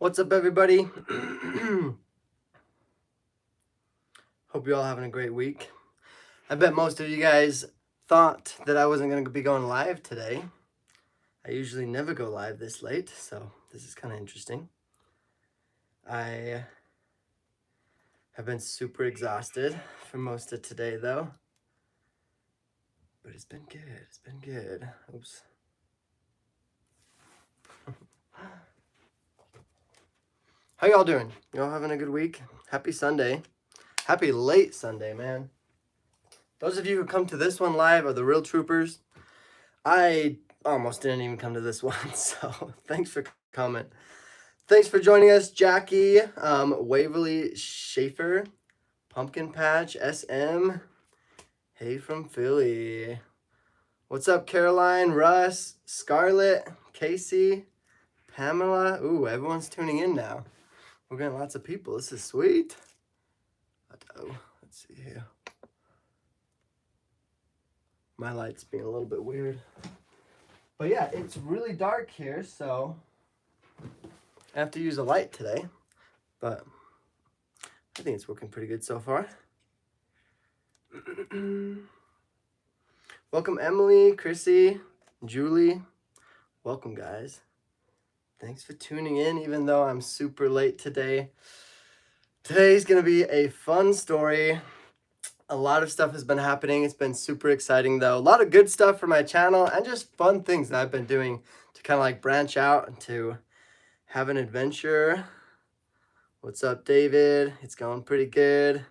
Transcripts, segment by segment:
What's up, everybody? Hope you're all having a great week. I bet most of you guys thought that I wasn't going to be going live today. I usually never go live this late, so this is kind of interesting. I have been super exhausted for most of today, though. But it's been good. It's been good. Oops. How y'all doing? Y'all having a good week? Happy Sunday. Happy late Sunday, man. Those of you who come to this one live are the real troopers. I almost didn't even come to this one, so thanks for coming. Thanks for joining us, Jackie, Waverly Schaefer, Pumpkin Patch, SM, hey from Philly. What's up, Caroline, Russ, Scarlett, Casey, Pamela? Ooh, everyone's tuning in now. We're getting lots of people. This is sweet. Uh-oh, let's see here. My light's being a little bit weird. But yeah, it's really dark here, so I have to use a light today. But I think it's working pretty good so far. Welcome, Emily, Chrissy, Julie. Welcome, guys. Thanks for tuning in, even though I'm super late today. Today's going to be a fun story. A lot of stuff has been happening. It's been super exciting, though. A lot of good stuff for my channel and just fun things that I've been doing to kind of like branch out and to have an adventure. What's up, David? It's going pretty good.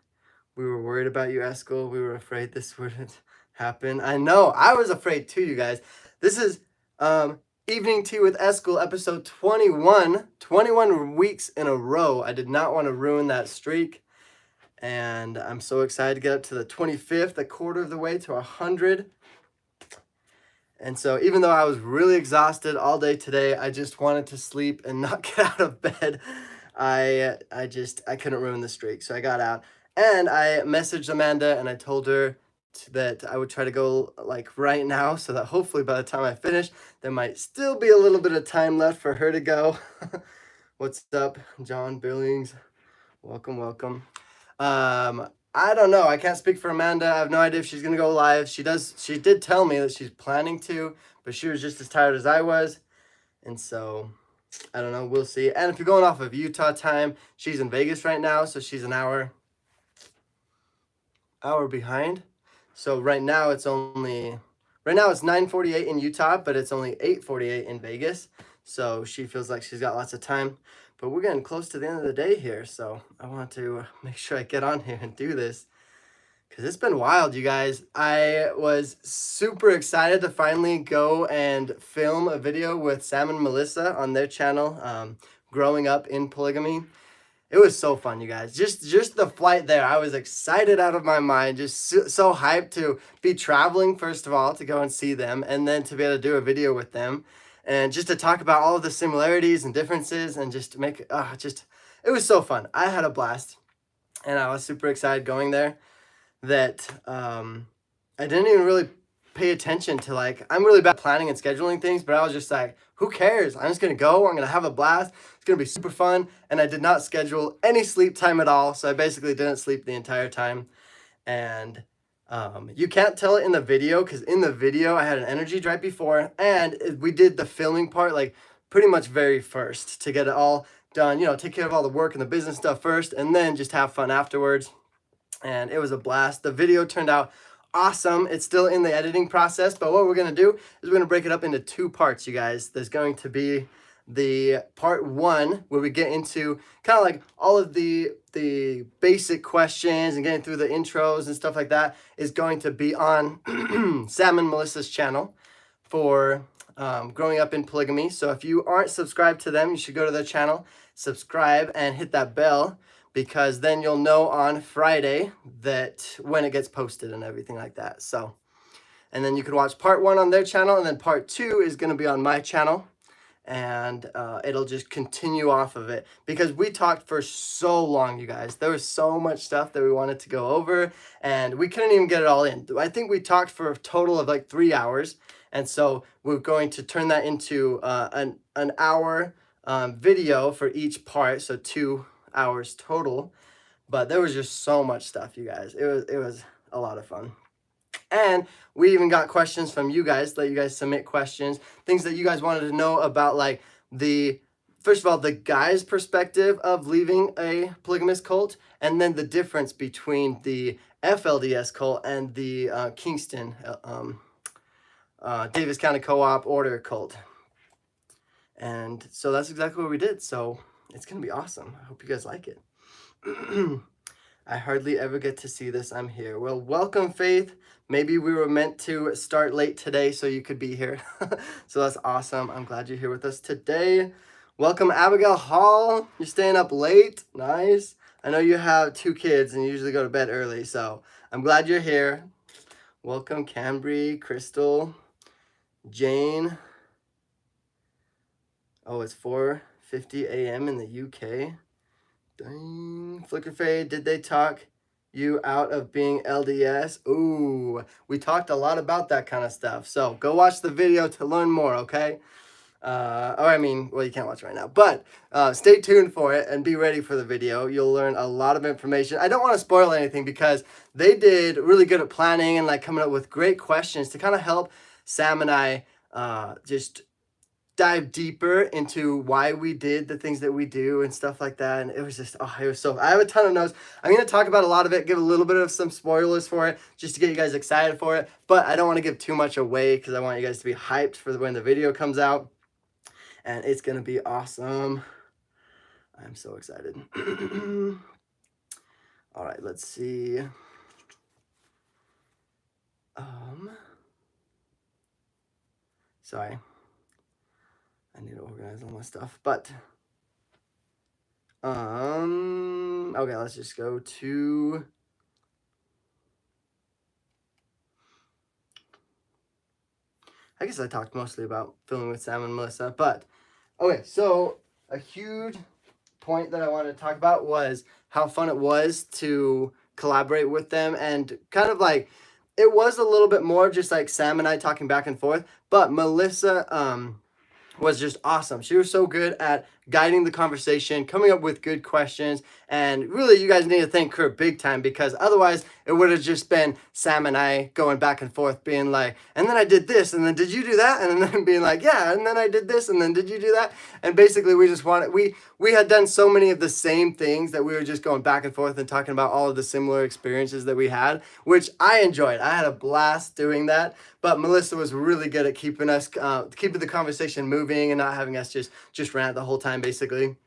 We were worried about you, Eskel. We were afraid this wouldn't happen. I know. I was afraid too, you guys. This is Evening Tea with Eskel, episode 21. 21 weeks in a row. I did not want to ruin that streak. And I'm so excited to get up to the 25th, a quarter of the way to 100. And so even though I was really exhausted all day today, I just wanted to sleep and not get out of bed. I couldn't ruin the streak. So I got out. And I messaged Amanda and I told her that I would try to go like right now so that hopefully by the time I finish, there might still be a little bit of time left for her to go. What's up, John Billings? Welcome, welcome. I don't know. I can't speak for Amanda. I have no idea if she's going to go live. She did tell me that she's planning to, but she was just as tired as I was. And so I don't know. We'll see. And if you're going off of Utah time, she's in Vegas right now, so she's an hour behind. So right now it's 9:48 in Utah, but it's only 8:48 in Vegas. So she feels like she's got lots of time. But we're getting close to the end of the day here, so I want to make sure I get on here and do this. Because it's been wild, you guys. I was super excited to finally go and film a video with Sam and Melissa on their channel, Growing Up in Polygamy. It was so fun, you guys. Just the flight there, I was excited out of my mind. Just so hyped to be traveling, first of all, to go and see them, and then to be able to do a video with them. And just to talk about all of the similarities and differences and just to make it was so fun. I had a blast. And I was super excited going there that I didn't even really pay attention to, like, I'm really bad at planning and scheduling things, but I was just like, who cares? I'm just going to go. I'm going to have a blast. It's going to be super fun. And I did not schedule any sleep time at all. So I basically didn't sleep the entire time. And you can't tell it in the video because in the video I had an energy right before and we did the filming part like pretty much very first to get it all done, you know, take care of all the work and the business stuff first and then just have fun afterwards. And it was a blast. The video turned out awesome. It's still in the editing process, but what we're going to do is we're going to break it up into two parts, you guys. There's going to be the part one where we get into kind of like all of the basic questions and getting through the intros and stuff like that is going to be on Sam and Melissa's channel for Growing Up in Polygamy. So if you aren't subscribed to them, you should go to their channel, subscribe, and hit that bell because then you'll know on Friday that when it gets posted and everything like that. So, and then you could watch part one on their channel and then part two is going to be on my channel. And it'll just continue off of it because we talked for so long, you guys. There was so much stuff that we wanted to go over and we couldn't even get it all in. I think we talked for a total of like 3 hours. And so we're going to turn that into an hour video for each part, so 2 hours total. But there was just so much stuff, you guys. It was a lot of fun. And we even got questions from you guys, let you guys submit questions, things that you guys wanted to know about, like first of all, the guy's perspective of leaving a polygamous cult, and then the difference between the FLDS cult and the Kingston, Davis County Co-op Order cult. And so that's exactly what we did. So it's going to be awesome. I hope you guys like it. I hardly ever get to see this. I'm here. Well, welcome, Faith. Maybe we were meant to start late today so you could be here. So that's awesome. I'm glad you're here with us today. Welcome, Abigail Hall. You're staying up late. Nice. I know you have 2 kids and you usually go to bed early, so I'm glad you're here. Welcome, Cambry, Crystal, Jane. Oh, it's 4:50 a.m. in the UK. Dang. Flicker Fade, did they talk you out of being LDS? Ooh, we talked a lot about that kind of stuff. So go watch the video to learn more, okay? Well, you can't watch it right now, but stay tuned for it and be ready for the video. You'll learn a lot of information. I don't want to spoil anything because they did really good at planning and like coming up with great questions to kind of help Sam and I just dive deeper into why we did the things that we do and stuff like that. And it was just, I have a ton of notes. I'm going to talk about a lot of it, give a little bit of some spoilers for it, just to get you guys excited for it. But I don't want to give too much away because I want you guys to be hyped for when the video comes out. And it's going to be awesome. I'm so excited. All right, let's see. Sorry. I need to organize all my stuff, but okay, let's just go to I guess I talked mostly about filming with Sam and Melissa, but okay, so a huge point that I wanted to talk about was how fun it was to collaborate with them, and kind of like it was a little bit more just like Sam and I talking back and forth, but Melissa was just awesome. She was so good at guiding the conversation, coming up with good questions, and really you guys need to thank her big time, because otherwise it would have just been Sam and I going back and forth being like, and then I did this, and then did you do that? And then being like, yeah, and then I did this, and then did you do that? And basically we just wanted, we had done so many of the same things that we were just going back and forth and talking about all of the similar experiences that we had, which I enjoyed. I had a blast doing that. But Melissa was really good at keeping the conversation moving and not having us just rant the whole time, basically.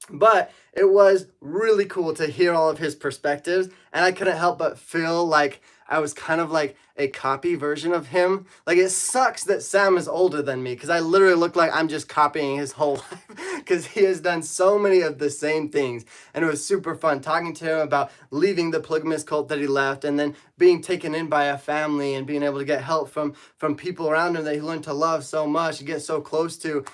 But it was really cool to hear all of his perspectives, and I couldn't help but feel like I was kind of like a copy version of him. Like, it sucks that Sam is older than me, because I literally look like I'm just copying his whole life, because he has done so many of the same things. And it was super fun talking to him about leaving the polygamous cult that he left, and then being taken in by a family and being able to get help from people around him that he learned to love so much and get so close to.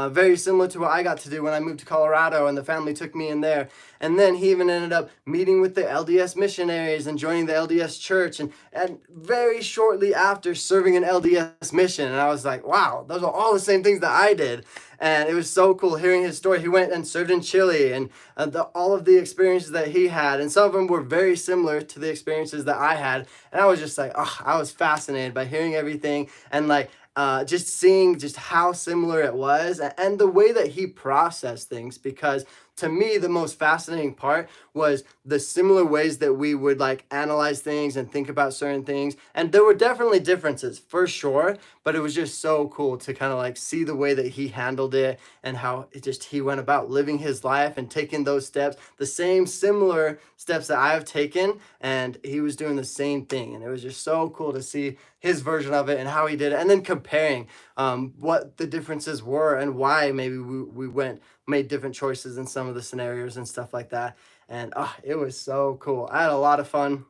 Very similar to what I got to do when I moved to Colorado and the family took me in there. And then he even ended up meeting with the LDS missionaries and joining the LDS church, and very shortly after serving an LDS mission. And I was like, wow, those are all the same things that I did. And it was so cool hearing his story. He went and served in Chile, and all of the experiences that he had. And some of them were very similar to the experiences that I had. And I was just like, I was fascinated by hearing everything, and like just seeing just how similar it was, and the way that he processed things. Because to me, the most fascinating part was the similar ways that we would like analyze things and think about certain things. And there were definitely differences for sure, but it was just so cool to kind of like see the way that he handled it, and how he went about living his life and taking those steps, the same similar steps that I've taken, and he was doing the same thing. And it was just so cool to see his version of it and how he did it, and then comparing what the differences were and why maybe we made different choices in some of the scenarios and stuff like that. And it was so cool. I had a lot of fun.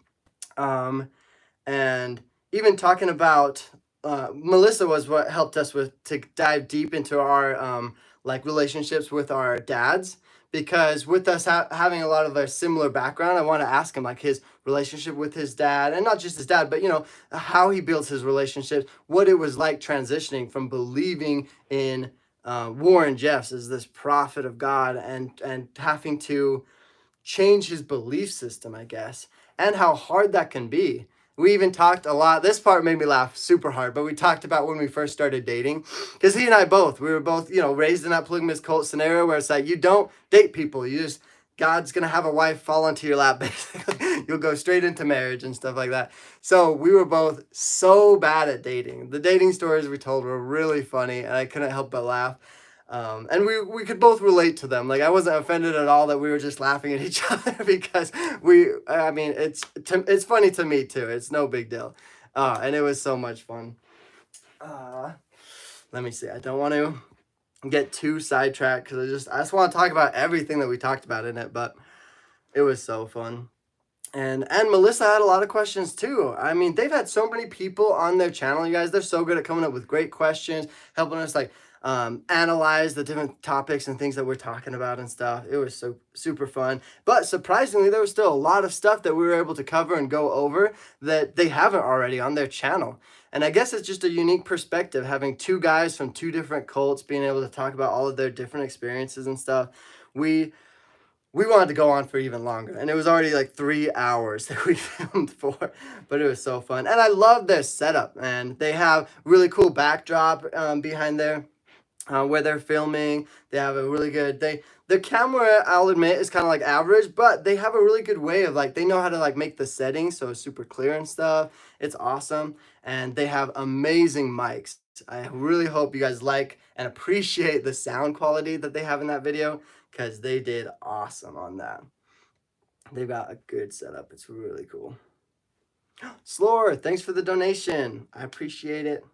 And even talking about Melissa was what helped us to dive deep into our like relationships with our dads, because with us having a lot of a similar background, I want to ask him like his relationship with his dad, and not just his dad, but how he builds his relationships, what it was like transitioning from believing in Warren Jeffs is this prophet of God, and having to change his belief system, I guess, and how hard that can be. We even talked a lot. This part made me laugh super hard, but we talked about when we first started dating, because he and I both, we were both, raised in that polygamous cult scenario where it's like, you don't date people. You just, God's going to have a wife fall onto your lap, basically. You'll go straight into marriage and stuff like that. So we were both so bad at dating. The dating stories we told were really funny, and I couldn't help but laugh. And we could both relate to them. Like, I wasn't offended at all that we were just laughing at each other, because it's funny to me too. It's no big deal. And it was so much fun. Let me see. I don't want to get too sidetracked, because I just want to talk about everything that we talked about in it, but it was so fun. And Melissa had a lot of questions too. I mean, they've had so many people on their channel, you guys. They're so good at coming up with great questions, helping us analyze the different topics and things that we're talking about and stuff. It was so super fun. But surprisingly, there was still a lot of stuff that we were able to cover and go over that they haven't already on their channel. And I guess it's just a unique perspective, having two guys from two different cults being able to talk about all of their different experiences and stuff. We wanted to go on for even longer, and it was already like 3 hours that we filmed for, but it was so fun. And I love their setup, and they have really cool backdrop behind there where they're filming. They have a really good, the camera, I'll admit, is kind of like average, but they have a really good way of they know how to make the settings so it's super clear and stuff. It's awesome. And they have amazing mics. I really hope you guys like and appreciate the sound quality that they have in that video, because they did awesome on that. They've got a good setup. It's really cool. Slore, thanks for the donation. I appreciate it.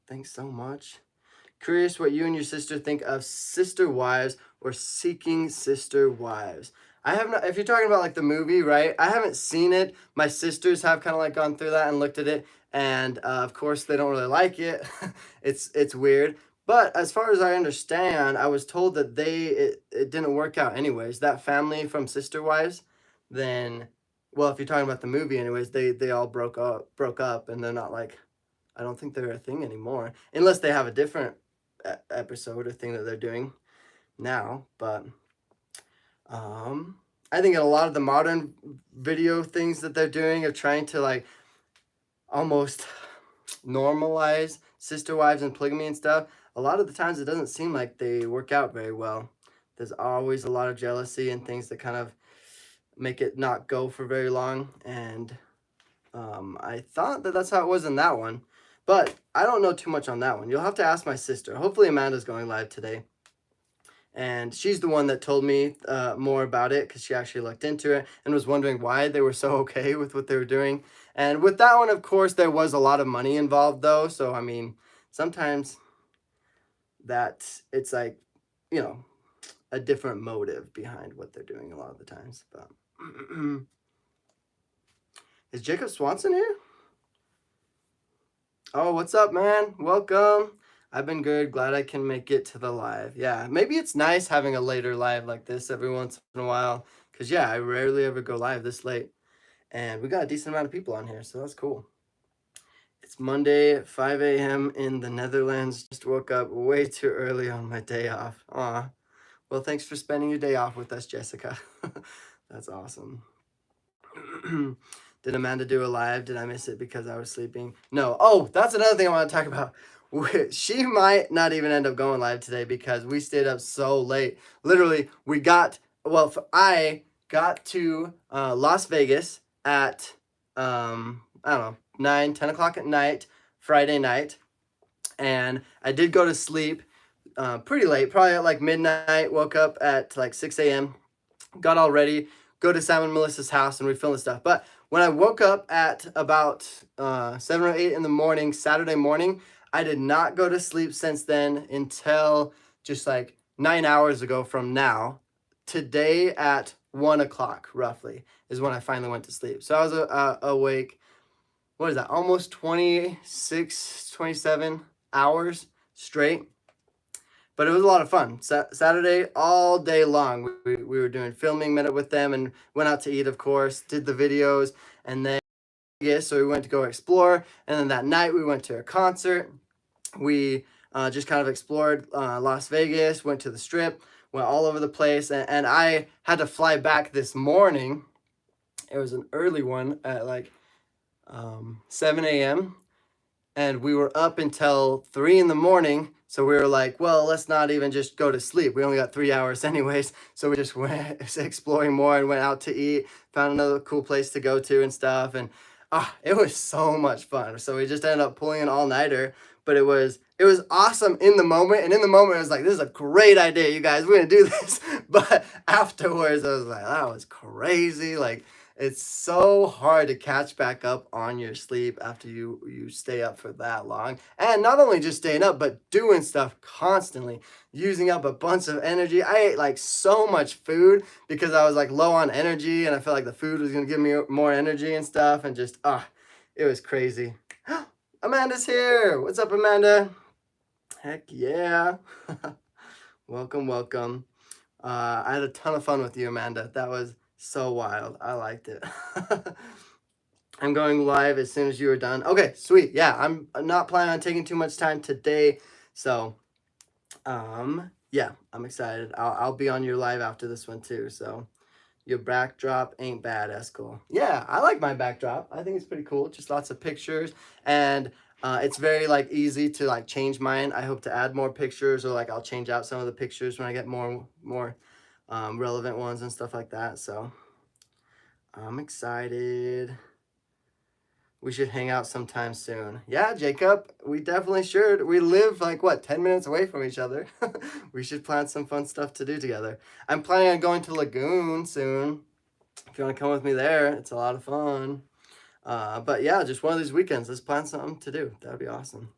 Thanks so much. Curious what you and your sister think of sister wives or seeking sister wives. I have not, if you're talking about the movie, right? I haven't seen it. My sisters have kind of gone through that and looked at it, and of course they don't really like it. It's weird. But as far as I understand, I was told that it didn't work out anyways. That family from Sister Wives, then, well, if you're talking about the movie anyways, they all broke up, and they're not I don't think they're a thing anymore, unless they have a different episode or thing that they're doing now. But I think in a lot of the modern video things that they're doing of trying to almost normalize sister wives and polygamy and stuff, a lot of the times it doesn't seem like they work out very well. There's always a lot of jealousy and things that kind of make it not go for very long. And I thought that that's how it was in that one, but I don't know too much on that one. You'll have to ask my sister. Hopefully Amanda's going live today, and she's the one that told me more about it, because she actually looked into it and was wondering why they were so okay with what they were doing. And with that one, of course, there was a lot of money involved, though. So, I mean, sometimes that it's a different motive behind what they're doing a lot of the times. But is Jacob Swanson here? Oh, what's up, man? Welcome. I've been good. Glad I can make it to the live. Yeah, maybe it's nice having a later live like this every once in a while, because, yeah, I rarely ever go live this late. And we got a decent amount of people on here, so that's cool. It's Monday at 5 a.m. in the Netherlands. Just woke up way too early on my day off. Aw. Well, thanks for spending your day off with us, Jessica. That's awesome. Did Amanda do a live? Did I miss it because I was sleeping? No. Oh, that's another thing I want to talk about. She might not even end up going live today because we stayed up so late. Literally, I got to Las Vegas at, I don't know, 9, 10 o'clock at night, Friday night. And I did go to sleep pretty late, probably at midnight, woke up at 6 a.m., got all ready, go to Sam and Melissa's house, and we filmed the stuff. But when I woke up at about 7 or 8 in the morning, Saturday morning, I did not go to sleep since then until just 9 hours ago from now. Today at 1 o'clock, roughly, is when I finally went to sleep. So I was awake, what is that, almost 26, 27 hours straight. But it was a lot of fun. Saturday, all day long, we were doing filming, met up with them, and went out to eat, of course, did the videos, and then, so we went to go explore, and then that night we went to a concert. We just kind of explored Las Vegas, went to the Strip, went all over the place, and I had to fly back this morning. It was an early one at like 7 a.m. and we were up until 3 in the morning. So we were like, well, let's not even just go to sleep. We only got 3 hours anyways. So we just went exploring more and went out to eat, found another cool place to go to and stuff. And it was so much fun. So we just ended up pulling an all-nighter, but it was awesome in the moment. And in the moment, I was like, this is a great idea, you guys. We're gonna do this. But afterwards, I was like, that was crazy. Like, it's so hard to catch back up on your sleep after you stay up for that long. And not only just staying up, but doing stuff constantly, using up a bunch of energy. I ate like so much food because I was like low on energy and I felt like the food was gonna give me more energy and stuff, and just it was crazy. Amanda's here. What's up, Amanda? Heck yeah. Welcome, welcome. I had a ton of fun with you, Amanda. That was so wild. I liked it. I'm going live as soon as you are done. Okay, sweet. Yeah, I'm not planning on taking too much time today. So, yeah, I'm excited. I'll be on your live after this one too. So, your backdrop ain't bad, Eskel. Yeah, I like my backdrop. I think it's pretty cool. Just lots of pictures, and it's very like easy to like change mine. I hope to add more pictures, or like I'll change out some of the pictures when I get more relevant ones and stuff like that. So I'm excited. We should hang out sometime soon. Yeah, Jacob, we definitely should. We live like, what, 10 minutes away from each other. We should plan some fun stuff to do together. I'm planning on going to Lagoon soon. If you want to come with me there, it's a lot of fun. But yeah, just one of these weekends, let's plan something to do. That would be awesome.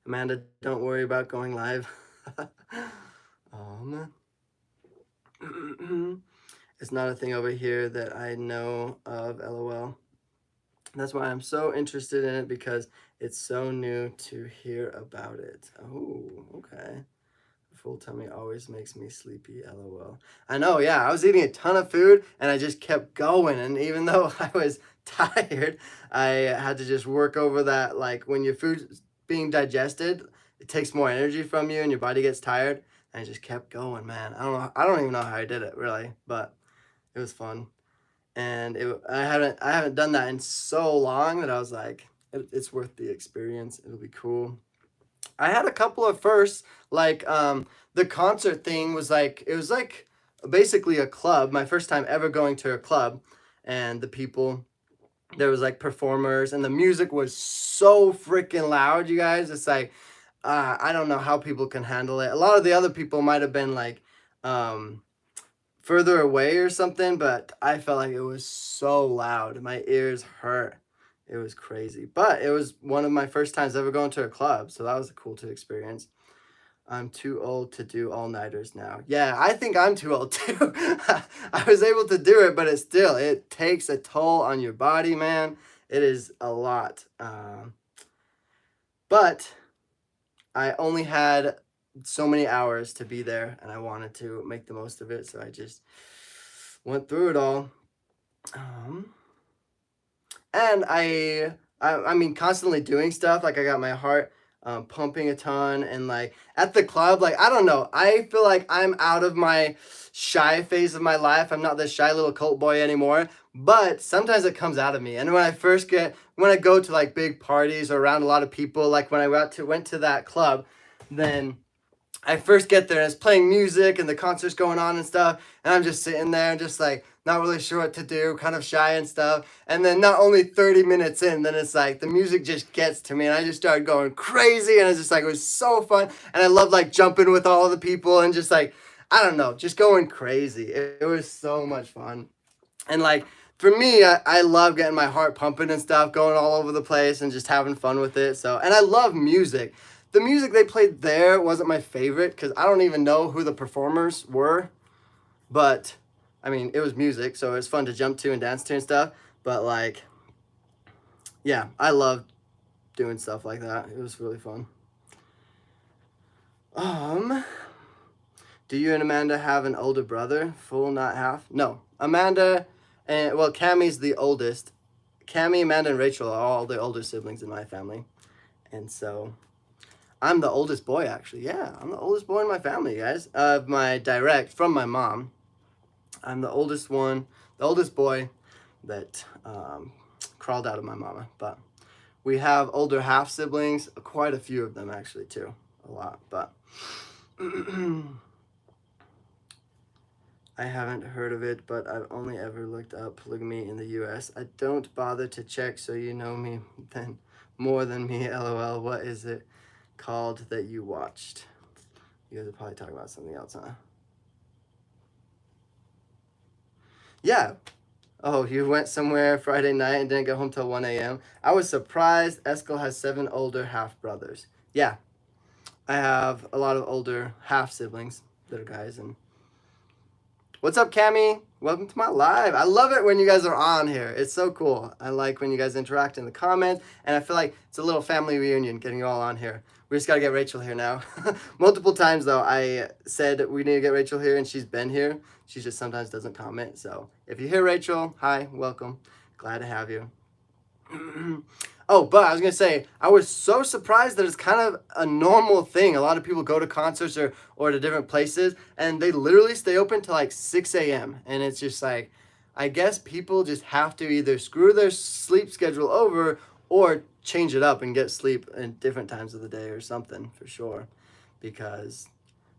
Amanda, don't worry about going live. It's not a thing over here that I know of, LOL. That's why I'm so interested in it, because it's so new to hear about it. Oh, okay. Full tummy always makes me sleepy, LOL. I know, yeah. I was eating a ton of food and I just kept going. And even though I was tired, I had to just work over that. Like, when your food's being digested, it takes more energy from you and your body gets tired. And I just kept going, man. I don't even know how I did it, really, but it was fun. And I haven't done that in so long that I was like, it's worth the experience. It'll be cool. I had a couple of firsts, like the concert thing was like, it was like basically a club. My first time ever going to a club, and there was like performers, and the music was so freaking loud, you guys. It's like, I don't know how people can handle it. A lot of the other people might have been like, further away or something, but I felt like it was so loud. My ears hurt. It was crazy. But it was one of my first times ever going to a club, so that was cool to experience. I'm too old to do all-nighters now. Yeah, I think I'm too old too. I was able to do it, but it takes a toll on your body, man. It is a lot. But I only had so many hours to be there, and I wanted to make the most of it, so I just went through it all. And I mean, constantly doing stuff. Like, I got my heart pumping a ton, and like at the club, like, I don't know, I feel like I'm out of my shy phase of my life. I'm not this shy little cult boy anymore, but sometimes it comes out of me. And when I go to like big parties or around a lot of people, like when I went to that club, then I first get there and it's playing music and the concert's going on and stuff, and I'm just sitting there and just like not really sure what to do, kind of shy and stuff. And then not only 30 minutes in, then it's like the music just gets to me and I just started going crazy, and it's just like, it was so fun. And I love like jumping with all the people and just like, I don't know, just going crazy. It was so much fun. And like, for me, I love getting my heart pumping and stuff, going all over the place and just having fun with it. So, and I love music. The music they played there wasn't my favorite because I don't even know who the performers were. But, I mean, it was music, so it was fun to jump to and dance to and stuff. But, like, yeah, I loved doing stuff like that. It was really fun. Do you and Amanda have an older brother? Full, not half? No. Amanda, well, Cammie's the oldest. Cammie, Amanda, and Rachel are all the older siblings in my family. And so I'm the oldest boy, actually. Yeah, I'm the oldest boy in my family, guys. My direct from my mom. I'm the oldest one, the oldest boy that crawled out of my mama. But we have older half siblings, quite a few of them actually too, a lot. But I haven't heard of it, but I've only ever looked up polygamy in the U.S. I don't bother to check, so you know me then more than me. LOL. What is it called that you watched? You guys are probably talking about something else, huh? Yeah. Oh, you went somewhere Friday night and didn't get home till 1 a.m. I was surprised. Eskel has 7 older half brothers. Yeah, I have a lot of older half siblings that are guys. And what's up, Cammy? Welcome to my live. I love it when you guys are on here. It's so cool. I like when you guys interact in the comments, and I feel like it's a little family reunion getting you all on here. We just got to get Rachel here now. Multiple times, though, I said we need to get Rachel here, and she's been here. She just sometimes doesn't comment. So if you hear Rachel, hi, welcome. Glad to have you. Oh, but I was going to say, I was so surprised that it's kind of a normal thing. A lot of people go to concerts or to different places, and they literally stay open till like 6 a.m. And it's just like, I guess people just have to either screw their sleep schedule over or change it up and get sleep in different times of the day or something, for sure. Because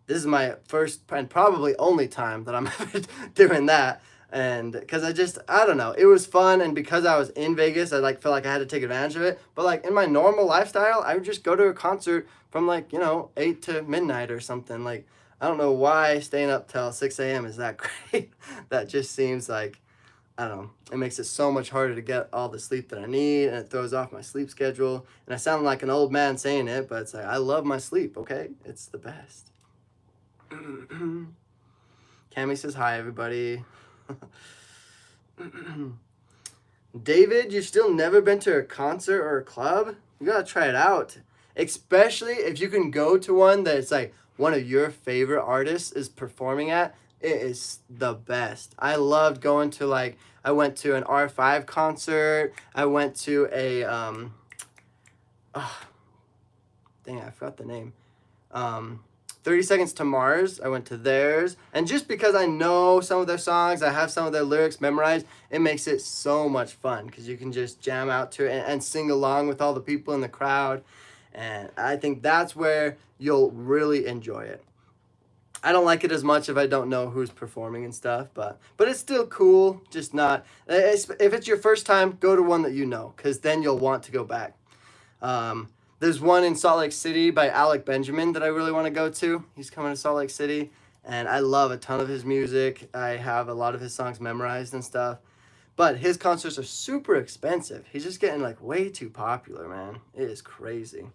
this is my first and probably only time that I'm ever doing that. And because I don't know, it was fun, and because I was in Vegas, I felt like I had to take advantage of it. But like in my normal lifestyle, I would just go to a concert from 8 to midnight or something. Like, I don't know why staying up till 6 a.m. is that great. That just seems like, I don't know, it makes it so much harder to get all the sleep that I need, and it throws off my sleep schedule. And I sound like an old man saying it, but it's like, I love my sleep, okay? It's the best. Cammy says hi, everybody. David, you've still never been to a concert or a club? You gotta try it out. Especially if you can go to one that's like one of your favorite artists is performing at. It is the best. I loved going to I went to an R5 concert. I went to a dang, I forgot the name. 30 Seconds to Mars, I went to theirs. And just because I know some of their songs, I have some of their lyrics memorized, it makes it so much fun because you can just jam out to it and sing along with all the people in the crowd. And I think that's where you'll really enjoy it. I don't like it as much if I don't know who's performing and stuff, but it's still cool, just not. If it's your first time, go to one that you know, because then you'll want to go back. There's one in Salt Lake City by Alec Benjamin that I really want to go to. He's coming to Salt Lake City, and I love a ton of his music. I have a lot of his songs memorized and stuff. But his concerts are super expensive. He's just getting way too popular, man. It is crazy.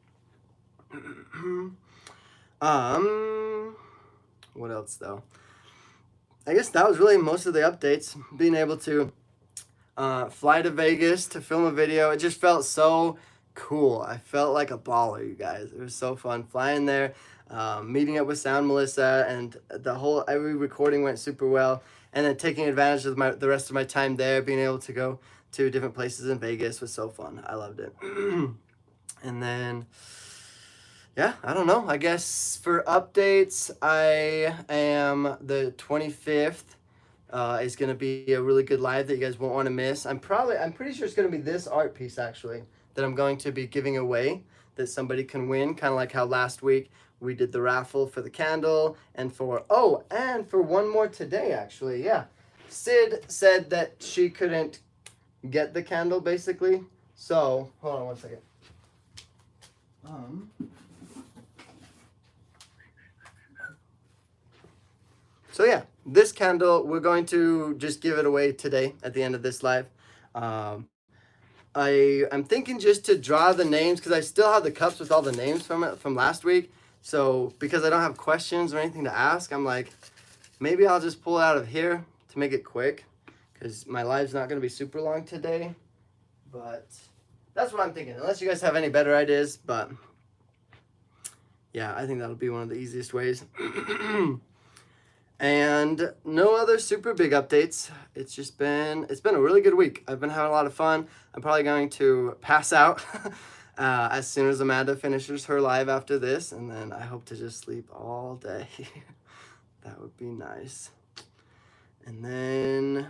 What else though? I guess that was really most of the updates. Being able to fly to Vegas to film a video, it just felt so cool. I felt like a baller, you guys. It was so fun flying there, meeting up with Sound Melissa, and every recording went super well. And then taking advantage of the rest of my time there, being able to go to different places in Vegas was so fun. I loved it. And then, yeah, I don't know. I guess for updates, I am the 25th. Is going to be a really good live that you guys won't want to miss. I'm pretty sure it's going to be this art piece actually that I'm going to be giving away that somebody can win, kind of like how last week we did the raffle for the candle and for one more today actually. Yeah. Sid said that she couldn't get the candle basically. So, hold on one second. So yeah, this candle, we're going to just give it away today at the end of this live. I'm thinking just to draw the names because I still have the cups with all the names from last week. So because I don't have questions or anything to ask, I'm like, maybe I'll just pull it out of here to make it quick because my live's not going to be super long today. But that's what I'm thinking, unless you guys have any better ideas. But yeah, I think that'll be one of the easiest ways. And no other super big updates. It's been a really good week. I've been having a lot of fun. I'm probably going to pass out as soon as Amanda finishes her live after this, and then I hope to just sleep all day. That would be nice. And then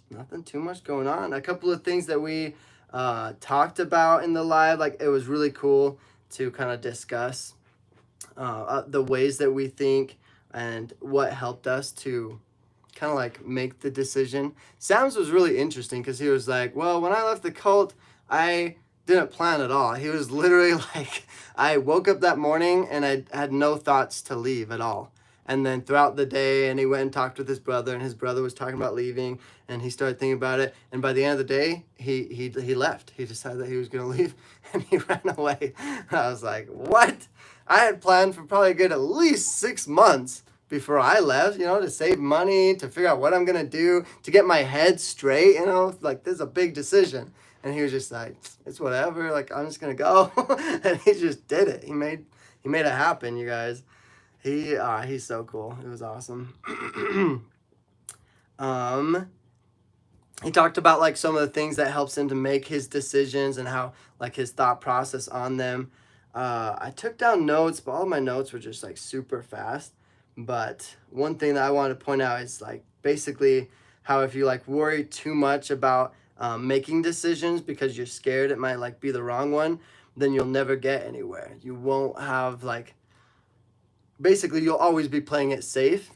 nothing too much going on. A couple of things that we talked about in the live, like it was really cool to kind of discuss the ways that we think and what helped us to kind of like make the decision. Sam's was really interesting because he was like, well, when I left the cult, I didn't plan at all. He was literally like, I woke up that morning and I had no thoughts to leave at all. And then throughout the day, and he went and talked with his brother, and his brother was talking about leaving, and he started thinking about it. And by the end of the day, he left. He decided that he was going to leave, and he ran away. And I was like, what? I had planned for probably a good at least 6 months before I left, you know, to save money, to figure out what I'm going to do, to get my head straight, you know, like this is a big decision. And he was just like, it's whatever, like I'm just going to go. And he just did it. He made it happen, you guys. He's so cool. It was awesome. He talked about like some of the things that helps him to make his decisions and how like his thought process on them. I took down notes, but all my notes were just like super fast. But one thing that I wanted to point out is like basically how if you like worry too much about making decisions because you're scared it might like be the wrong one, then you'll never get anywhere. You won't have like, basically you'll always be playing it safe.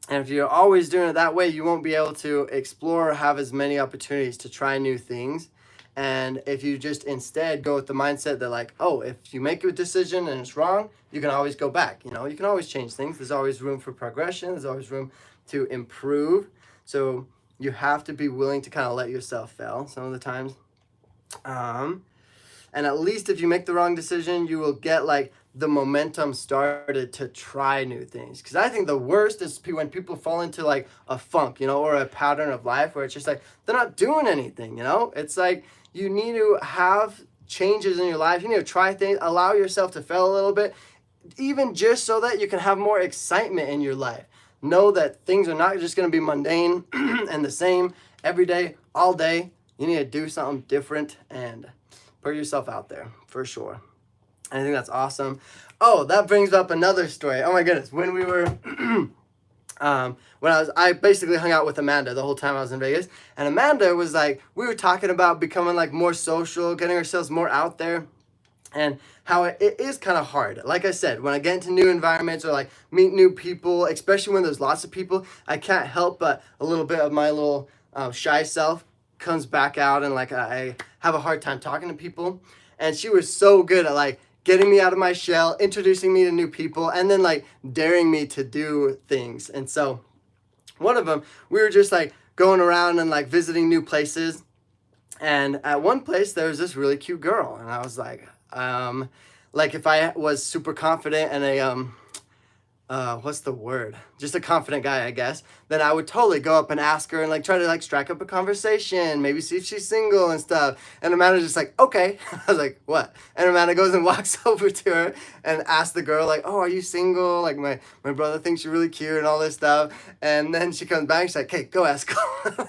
And if you're always doing it that way, you won't be able to explore or have as many opportunities to try new things. And if you just instead go with the mindset that like, oh, if you make a decision and it's wrong, you can always go back. You know, you can always change things. There's always room for progression. There's always room to improve. So you have to be willing to kind of let yourself fail some of the times. And at least if you make the wrong decision, you will get like the momentum started to try new things. Because I think the worst is when people fall into like a funk, you know, or a pattern of life where it's just like they're not doing anything, you know. It's like you need to have changes in your life. You need to try things, allow yourself to fail a little bit, even just so that you can have more excitement in your life. Know that things are not just going to be mundane and the same every day, all day. You need to do something different and put yourself out there for sure. I think that's awesome. Oh, that brings up another story. Oh my goodness. When we were, I basically hung out with Amanda the whole time I was in Vegas. And Amanda was like, we were talking about becoming like more social, getting ourselves more out there. And how it is kind of hard. Like I said, when I get into new environments or like meet new people, especially when there's lots of people, I can't help but a little bit of my little shy self comes back out, and like I have a hard time talking to people. And she was so good at like getting me out of my shell, introducing me to new people, and then like daring me to do things. And so one of them, we were just like going around and like visiting new places. And at one place there was this really cute girl, and I was like if I was super confident and what's the word? Just a confident guy, I guess, then I would totally go up and ask her and like try to like strike up a conversation, maybe see if she's single and stuff. And Amanda's just like, okay. I was like, what? And Amanda goes and walks over to her and asks the girl like, oh, are you single? Like my brother thinks you're really cute and all this stuff. And then she comes back and she's like, hey, go ask her.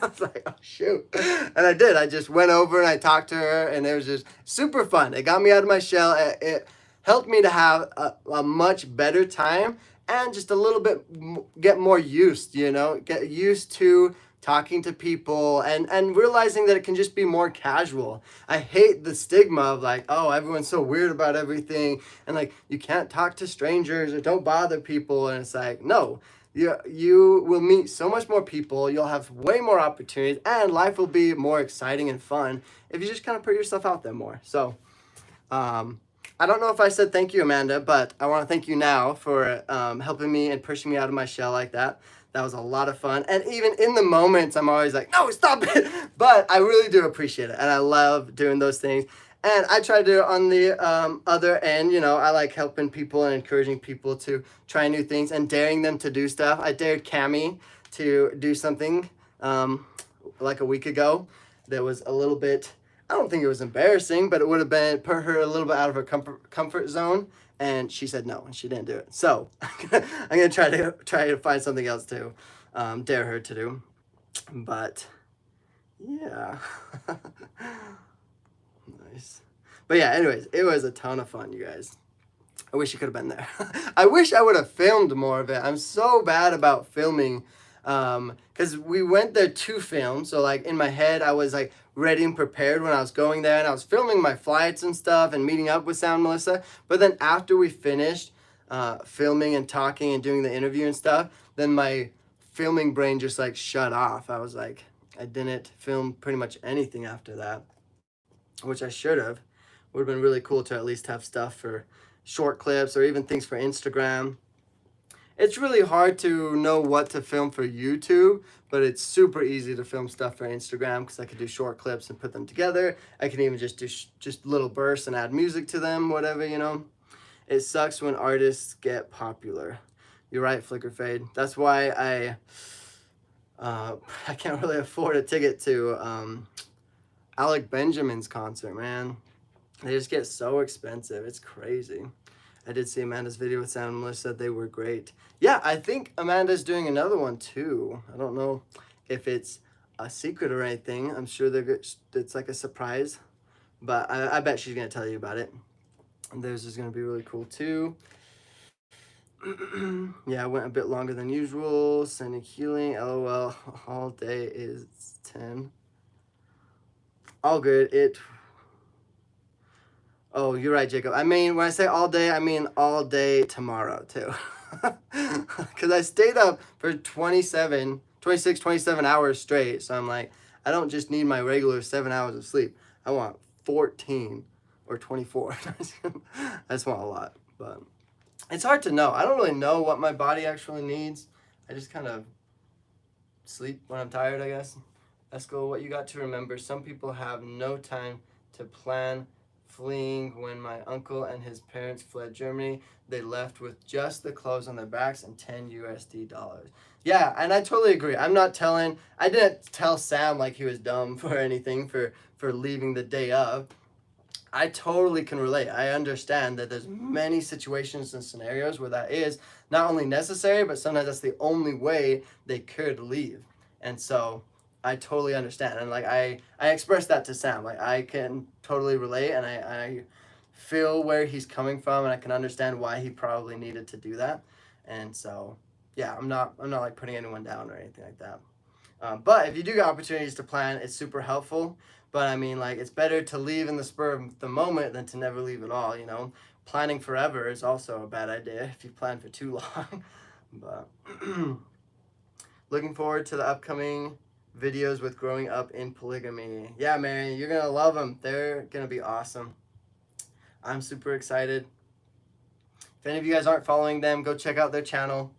I was like, oh shoot. And I did. I just went over and I talked to her, and it was just super fun. It got me out of my shell. It helped me to have a much better time and just a little bit get more used, you know, get used to talking to people and realizing that it can just be more casual. I hate the stigma of like, oh, everyone's so weird about everything and like you can't talk to strangers or don't bother people. And it's like, no, you will meet so much more people. You'll have way more opportunities, and life will be more exciting and fun if you just kind of put yourself out there more. So, I don't know if I said thank you, Amanda, but I want to thank you now for helping me and pushing me out of my shell like that. That was a lot of fun. And even in the moments, I'm always like, no, stop it. But I really do appreciate it. And I love doing those things. And I try to do it on the other end. You know, I like helping people and encouraging people to try new things and daring them to do stuff. I dared Cammie to do something like a week ago that was a little bit, I don't think it was embarrassing, but it would have been put her a little bit out of her comfort zone, and she said no, and she didn't do it. So I'm gonna try to find something else to dare her to do. But yeah, nice. But yeah, anyways, it was a ton of fun, you guys. I wish you could have been there. I wish I would have filmed more of it. I'm so bad about filming, because we went there to film. So like in my head, I was like ready and prepared when I was going there, and I was filming my flights and stuff and meeting up with Sam and Melissa. But then after we finished filming and talking and doing the interview and stuff, then my filming brain just like shut off. I was like, I didn't film pretty much anything after that, which I should have. Would have been really cool to at least have stuff for short clips or even things for Instagram. It's really hard to know what to film for YouTube, but it's super easy to film stuff for Instagram because I could do short clips and put them together. I can even just do just little bursts and add music to them, whatever, you know. It sucks when artists get popular. You're right, Flicker Fade. That's why I can't really afford a ticket to Alec Benjamin's concert, man. They just get so expensive. It's crazy. I did see Amanda's video with Sam and Melissa. They were great. Yeah, I think Amanda's doing another one too. I don't know if it's a secret or anything. I'm sure it's like a surprise. But I bet she's going to tell you about it. And theirs is going to be really cool too. Yeah, I went a bit longer than usual. Sending healing. LOL. All day is 10. All good. Oh, you're right, Jacob. I mean, when I say all day, I mean all day tomorrow, too. Because I stayed up for 26, 27 hours straight. So I'm like, I don't just need my regular 7 hours of sleep. I want 14 or 24. I just want a lot. But it's hard to know. I don't really know what my body actually needs. I just kind of sleep when I'm tired, I guess. Eskel, what you got to remember, some people have no time to plan fleeing. When my uncle and his parents fled Germany, they left with just the clothes on their backs and 10 USD dollars. Yeah, and I totally agree. I didn't tell Sam like he was dumb for anything for leaving the day of. I totally can relate. I understand that there's many situations and scenarios where that is not only necessary, but sometimes that's the only way they could leave. And so I totally understand. And like I expressed that to Sam. Like I can totally relate, and I feel where he's coming from, and I can understand why he probably needed to do that. And so yeah, I'm not like putting anyone down or anything like that. But if you do get opportunities to plan, it's super helpful. But I mean, like, it's better to leave in the spur of the moment than to never leave at all, you know? Planning forever is also a bad idea if you plan for too long. But looking forward to the upcoming videos with growing up in polygamy. Yeah, Marion, you're going to love them. They're going to be awesome. I'm super excited. If any of you guys aren't following them, go check out their channel.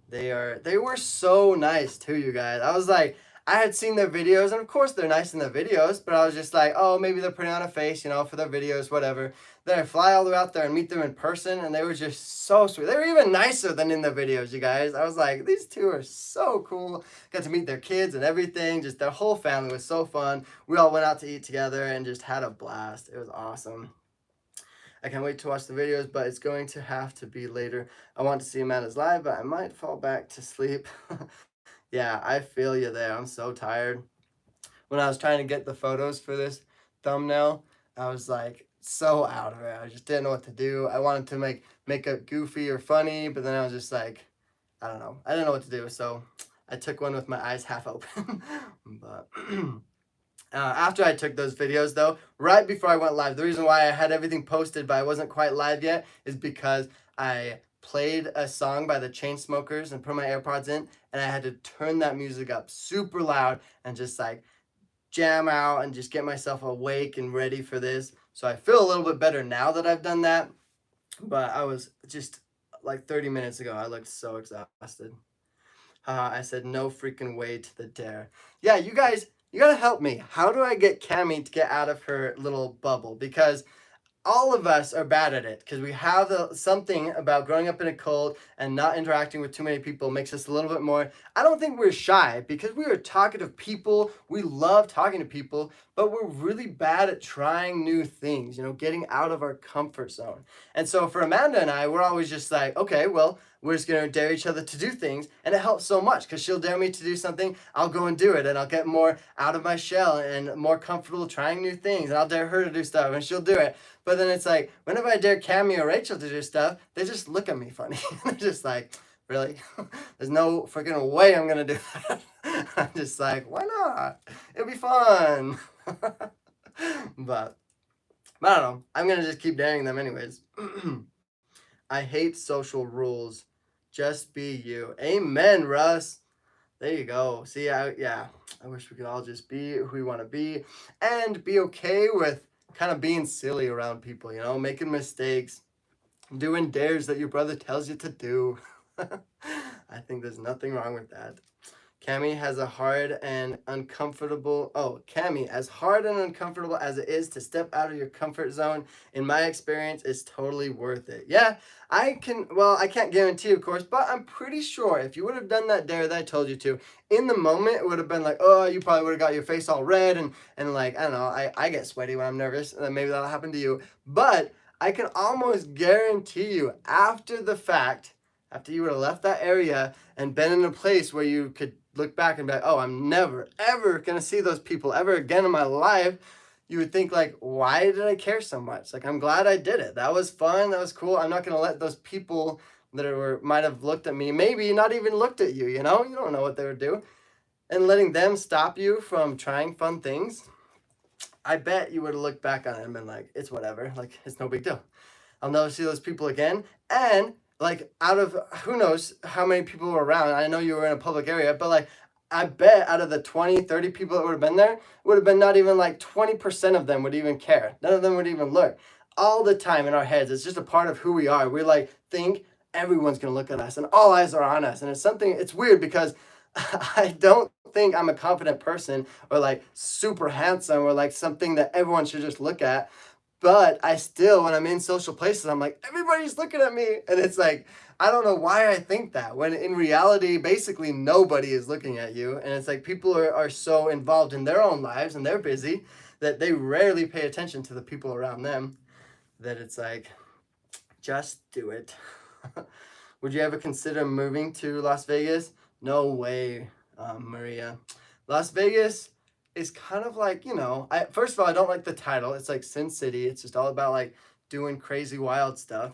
They were so nice too, you guys. I was like, I had seen their videos, and of course they're nice in their videos, but I was just like, oh, maybe they're putting on a face, you know, for their videos, whatever. Then I fly all the way out there and meet them in person, and they were just so sweet. They were even nicer than in the videos, you guys. I was like, these two are so cool. Got to meet their kids and everything. Just their whole family was so fun. We all went out to eat together and just had a blast. It was awesome. I can't wait to watch the videos, but it's going to have to be later. I want to see Amanda's live, but I might fall back to sleep. Yeah, I feel you there. I'm so tired. When I was trying to get the photos for this thumbnail, I was like so out of it. I just didn't know what to do. I wanted to make it goofy or funny, but then I was just like, I don't know. I didn't know what to do, so I took one with my eyes half open. But after I took those videos, though, right before I went live, the reason why I had everything posted but I wasn't quite live yet is because I played a song by the Chainsmokers and put my AirPods in, and I had to turn that music up super loud and just like jam out and just get myself awake and ready for this. So I feel a little bit better now that I've done that, but I was just like 30 minutes ago, I looked so exhausted. I said no freaking way to the dare. Yeah, you guys, you gotta help me. How do I get Cammy to get out of her little bubble? Because all of us are bad at it, because we have something about growing up in a cult and not interacting with too many people makes us a little bit more. I don't think we're shy, because we are talkative people. We love talking to people, but we're really bad at trying new things, you know, getting out of our comfort zone. And so for Amanda and I, we're always just like, okay, well, we're just going to dare each other to do things. And it helps so much because she'll dare me to do something. I'll go and do it. And I'll get more out of my shell and more comfortable trying new things. And I'll dare her to do stuff and she'll do it. But then it's like, whenever I dare Cammy or Rachel to do stuff, they just look at me funny. They're just like, really? There's no freaking way I'm going to do that. I'm just like, why not? It'll be fun. But I don't know. I'm going to just keep daring them anyways. I hate social rules. Just be you. Amen, Russ. There you go. See, I wish we could all just be who we want to be and be okay with kind of being silly around people, you know, making mistakes, doing dares that your brother tells you to do. I think there's nothing wrong with that. Cammy has a hard and uncomfortable. Oh, Cammy, as hard and uncomfortable as it is to step out of your comfort zone, in my experience, is totally worth it. Yeah, I can't guarantee, of course, but I'm pretty sure if you would have done that dare that I told you to, in the moment, it would have been like, oh, you probably would have got your face all red and like, I don't know, I get sweaty when I'm nervous, and maybe that'll happen to you. But I can almost guarantee you, after the fact, after you would have left that area and been in a place where you could look back and be like, oh, I'm never, ever going to see those people ever again in my life, you would think like, why did I care so much? Like, I'm glad I did it. That was fun. That was cool. I'm not going to let those people that might have looked at me, maybe not even looked at you, you know? You don't know what they would do. And letting them stop you from trying fun things, I bet you would have looked back on it and been like, it's whatever. Like, it's no big deal. I'll never see those people again. And like, out of who knows how many people were around, I know you were in a public area, but like, I bet out of the 20, 30 people that would have been there, would have been not even like 20% of them would even care. None of them would even look. All the time in our heads, it's just a part of who we are. We like think everyone's gonna look at us and all eyes are on us. And it's weird because I don't think I'm a confident person or like super handsome or like something that everyone should just look at. But I still, when I'm in social places, I'm like, everybody's looking at me. And it's like, I don't know why I think that, when in reality, basically nobody is looking at you. And it's like people are so involved in their own lives and they're busy that they rarely pay attention to the people around them, that it's like, just do it. Would you ever consider moving to Las Vegas? No way, Maria. Las Vegas is kind of like, you know, first of all, I don't like the title. It's like Sin City. It's just all about like doing crazy wild stuff.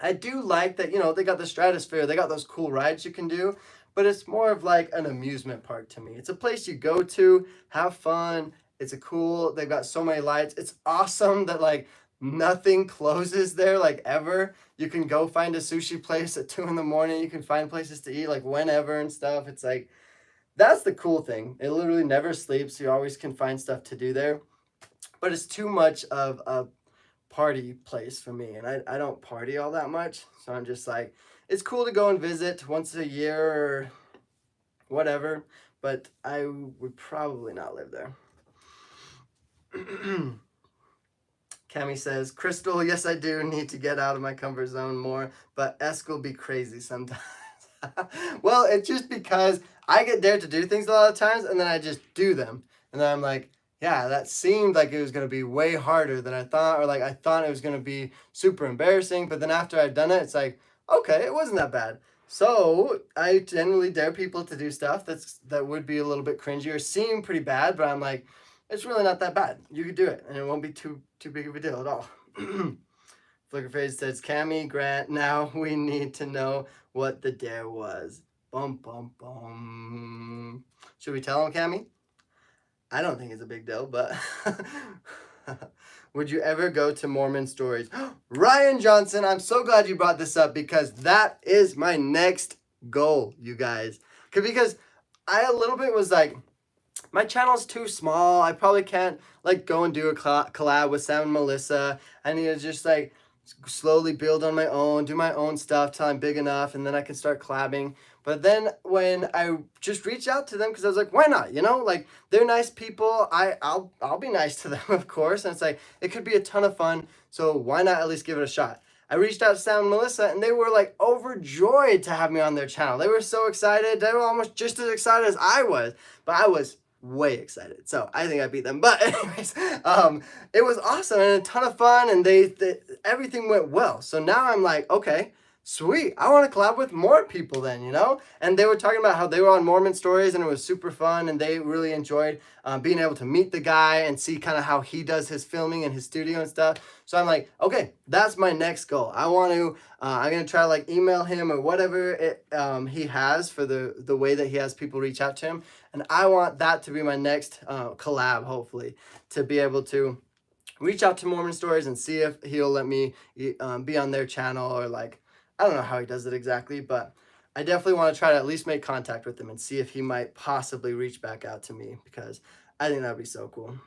I do like that, you know, they got the Stratosphere, they got those cool rides you can do, but it's more of like an amusement park to me. It's a place you go to, have fun. They've got so many lights. It's awesome that like nothing closes there like ever. You can go find a sushi place at 2 a.m. You can find places to eat like whenever and stuff. It's like, that's the cool thing. It literally never sleeps. You always can find stuff to do there. But it's too much of a party place for me. And I don't party all that much. So I'm just like, it's cool to go and visit once a year or whatever. But I would probably not live there. Cammy says, Crystal, yes, I do need to get out of my comfort zone more. But Eskel be crazy sometimes. Well, it's just because I get dared to do things a lot of times and then I just do them. And then I'm like, yeah, that seemed like it was going to be way harder than I thought, or like I thought it was going to be super embarrassing. But then after I've done it, it's like, okay, it wasn't that bad. So I generally dare people to do stuff that would be a little bit cringy or seem pretty bad, but I'm like, it's really not that bad. You could do it and it won't be too big of a deal at all. Flicker Phrase says, Cammy, Grant, now we need to know what the dare was. Bum, bum, bum. Should we tell him, Cammy? I don't think it's a big deal, but would you ever go to Mormon stories? Ryan Johnson, I'm so glad you brought this up because that is my next goal, you guys. Because I a little bit was like, my channel's too small. I probably can't like go and do a collab with Sam and Melissa. I need to just like slowly build on my own, do my own stuff till I'm big enough, and then I can start collabing. But then when I just reached out to them, because I was like, why not? You know, like they're nice people. I'll be nice to them, of course. And it's like, it could be a ton of fun. So why not at least give it a shot? I reached out to Sam and Melissa and they were like overjoyed to have me on their channel. They were so excited. They were almost just as excited as I was, but I was way excited. So I think I beat them. But anyways, it was awesome and a ton of fun and they everything went well. So now I'm like, okay, sweet, I want to collab with more people then, you know? And they were talking about how they were on Mormon Stories and it was super fun and they really enjoyed being able to meet the guy and see kind of how he does his filming in his studio and stuff. So I'm like, okay, that's my next goal. I want to, I'm going to try to like email him or whatever he has for the way that he has people reach out to him. And I want that to be my next collab, hopefully, to be able to reach out to Mormon Stories and see if he'll let me be on their channel, or like, I don't know how he does it exactly, but I definitely want to try to at least make contact with him and see if he might possibly reach back out to me, because I think that'd be so cool.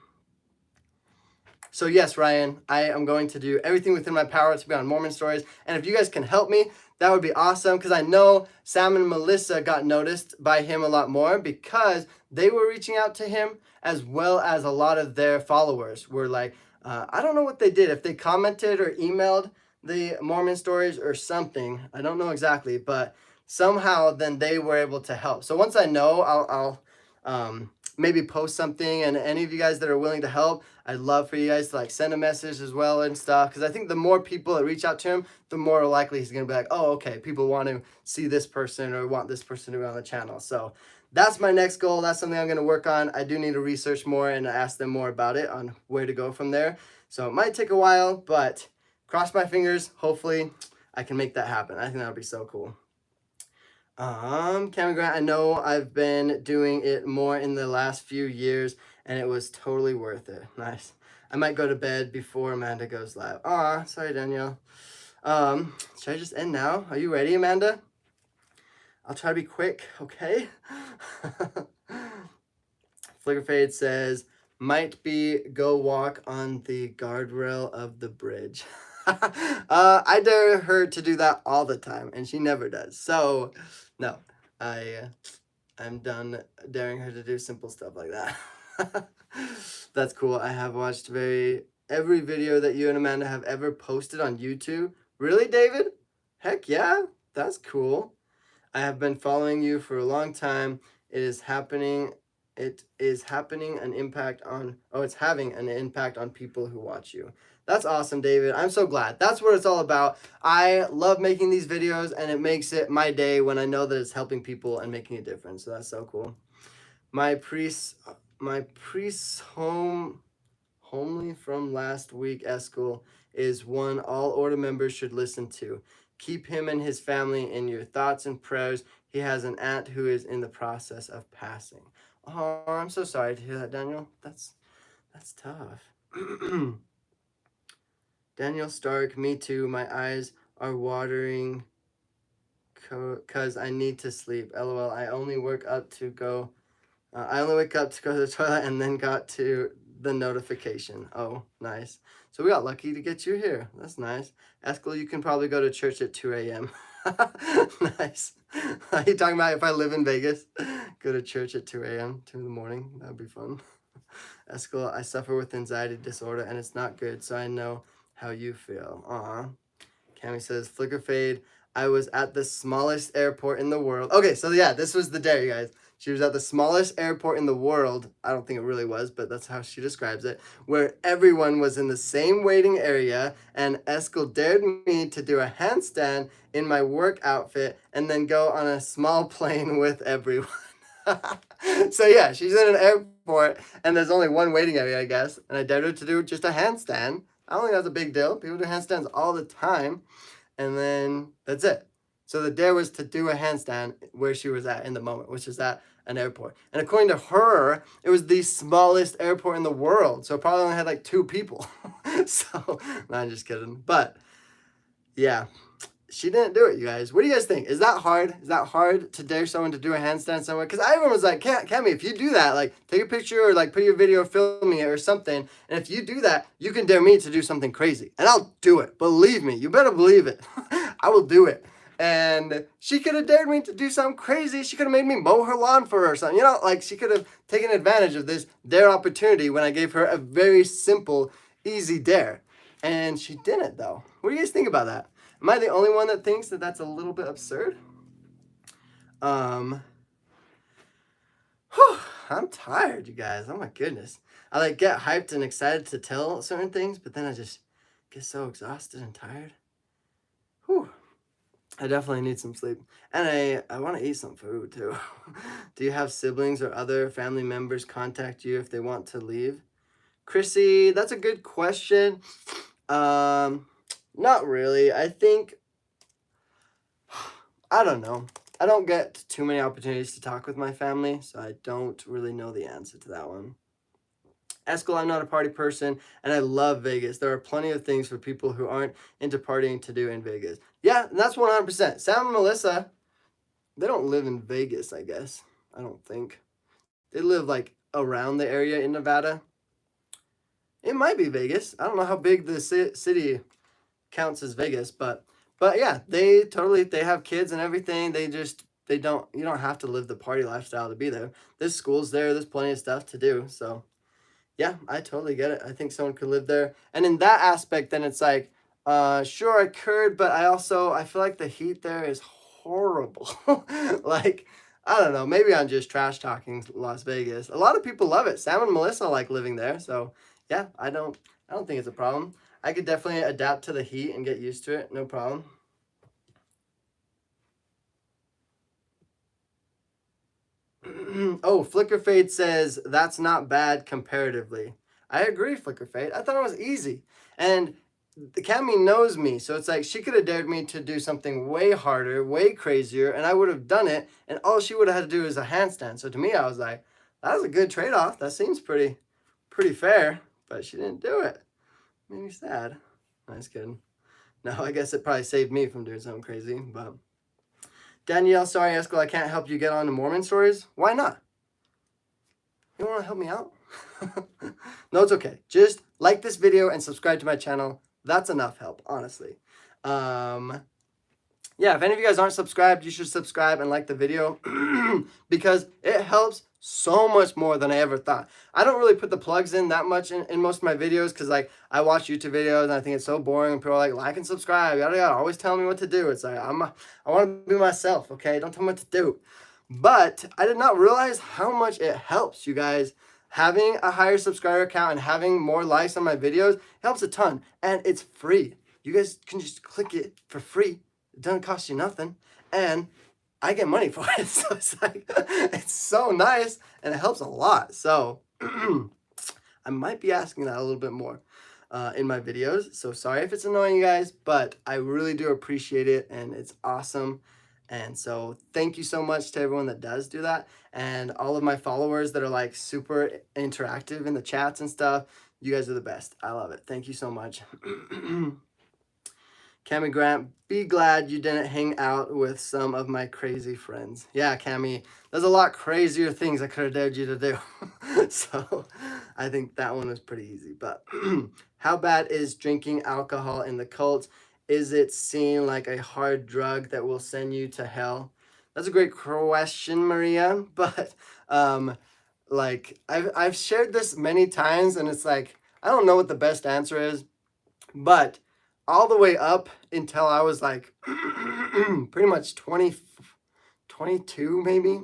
So yes, Ryan, I am going to do everything within my power to be on Mormon Stories. And if you guys can help me, that would be awesome, because I know Sam and Melissa got noticed by him a lot more because they were reaching out to him, as well as a lot of their followers were like, I don't know what they did, if they commented or emailed the Mormon Stories or something. I don't know exactly, but somehow then they were able to help. So once I know, I'll maybe post something, and any of you guys that are willing to help, I'd love for you guys to like send a message as well and stuff, because I think the more people that reach out to him, the more likely he's gonna be like, oh, okay, people want to see this person or want this person to be on the channel. So that's my next goal. That's something I'm gonna work on. I do need to research more and ask them more about it on where to go from there. So it might take a while, but cross my fingers. Hopefully I can make that happen. I think that would be so cool. Cameron Grant, I know I've been doing it more in the last few years, and it was totally worth it. Nice. I might go to bed before Amanda goes live. Aw, sorry, Danielle. Should I just end now? Are you ready, Amanda? I'll try to be quick, okay? Flicker Fade says, might be go walk on the guardrail of the bridge. I dare her to do that all the time, and she never does. So, no, I'm done daring her to do simple stuff like that. That's cool. I have watched every video that you and Amanda have ever posted on YouTube. Really, David? Heck yeah, that's cool. I have been following you for a long time. It's having an impact on people who watch you. That's awesome, David. I'm so glad. That's what it's all about. I love making these videos, and it makes it my day when I know that it's helping people and making a difference. So that's so cool. My priest homely from last week, Eskel, is one all order members should listen to. Keep him and his family in your thoughts and prayers. He has an aunt who is in the process of passing. Oh, I'm so sorry to hear that, Daniel. That's tough. Daniel Stark, me too. My eyes are watering because I need to sleep. LOL. I only wake up to go to the toilet and then got to the notification. Oh, nice. So we got lucky to get you here. That's nice. Eskel, you can probably go to church at 2 a.m. Nice. Are you talking about if I live in Vegas? Go to church at 2 a.m., 2 in the morning. That'd be fun. Eskel, I suffer with anxiety disorder and it's not good, so I know how you feel. Aw. Cami says, Flicker Fade, I was at the smallest airport in the world. Okay, so yeah, this was the dare, you guys. She was at the smallest airport in the world. I don't think it really was, but that's how she describes it. Where everyone was in the same waiting area, and Eskel dared me to do a handstand in my work outfit and then go on a small plane with everyone. So yeah, she's in an airport, and there's only one waiting area, I guess. And I dared her to do just a handstand. I don't think that's a big deal. People do handstands all the time. And then that's it. So the dare was to do a handstand where she was at in the moment, which is at an airport. And according to her, it was the smallest airport in the world. So it probably only had like 2 people. So, no, I'm just kidding. But yeah, she didn't do it, you guys. What do you guys think? Is that hard? Is that hard to dare someone to do a handstand somewhere? Because everyone was like, Cammy, if you do that, like, take a picture or, like, put your video filming it or something. And if you do that, you can dare me to do something crazy. And I'll do it. Believe me. You better believe it. I will do it. And she could have dared me to do something crazy. She could have made me mow her lawn for her or something. You know, like, she could have taken advantage of this dare opportunity when I gave her a very simple, easy dare. And she didn't, though. What do you guys think about that? Am I the only one that thinks that that's a little bit absurd? I'm tired, you guys. Oh my goodness. I like get hyped and excited to tell certain things, but then I just get so exhausted and tired. Whew. I definitely need some sleep. And I want to eat some food too. Do you have siblings or other family members contact you if they want to leave? Chrissy, that's a good question. Um, Not really. I think, I don't know. I don't get too many opportunities to talk with my family, so I don't really know the answer to that one. Eskel, I'm not a party person, and I love Vegas. There are plenty of things for people who aren't into partying to do in Vegas. Yeah, and that's 100%. Sam and Melissa, they don't live in Vegas, I guess. I don't think. They live like around the area in Nevada. It might be Vegas. I don't know how big the city counts as Vegas, but yeah, they have kids and everything. They don't you don't have to live the party lifestyle to be there. There's schools there. There's plenty of stuff to do. So yeah, I totally get it. I think someone could live there. And in that aspect, then it's like, sure, I could, but I feel like the heat there is horrible. Like, I don't know. Maybe I'm just trash talking Las Vegas. A lot of people love it. Sam and Melissa like living there. So yeah, I don't think it's a problem. I could definitely adapt to the heat and get used to it. No problem. Oh, Flicker Fade says that's not bad comparatively. I agree, Flicker Fade. I thought it was easy. And the Cammy knows me, so it's like she could have dared me to do something way harder, way crazier, and I would have done it, and all she would have had to do is a handstand. So to me, I was like, that was a good trade-off. That seems pretty fair, but she didn't do it. Made me sad. Nice kidding. No, I guess it probably saved me from doing something crazy, but Danielle, sorry, Eskel, I can't help you get on to Mormon stories. Why not? You want to help me out? No, it's okay. Just like this video and subscribe to my channel. That's enough help, honestly. Yeah, if any of you guys aren't subscribed, you should subscribe and like the video because it helps so much more than I ever thought. I don't really put the plugs in that much in most of my videos because like I watch YouTube videos and I think it's so boring and people are like and subscribe, yada yada, always telling me what to do. It's like I want to be myself, okay? Don't tell me what to do. But I did not realize how much it helps you guys. Having a higher subscriber count and having more likes on my videos helps a ton, and it's free. You guys can just click it for free. It doesn't cost you nothing, and I get money for it. So it's like, it's so nice, and it helps a lot. So I might be asking that a little bit more in my videos. So sorry if it's annoying you guys, but I really do appreciate it, and it's awesome. And so thank you so much to everyone that does do that. And all of my followers that are like super interactive in the chats and stuff. You guys are the best. I love it. Thank you so much. Cammy Grant, be glad you didn't hang out with some of my crazy friends. Yeah, Cammy, there's a lot crazier things I could have dared you to do. So I think that one was pretty easy. But how bad is drinking alcohol in the cult? Is it seen like a hard drug that will send you to hell? That's a great question, Maria. But like I've shared this many times, and it's like I don't know what the best answer is, but all the way up until I was like pretty much 20, 22 maybe,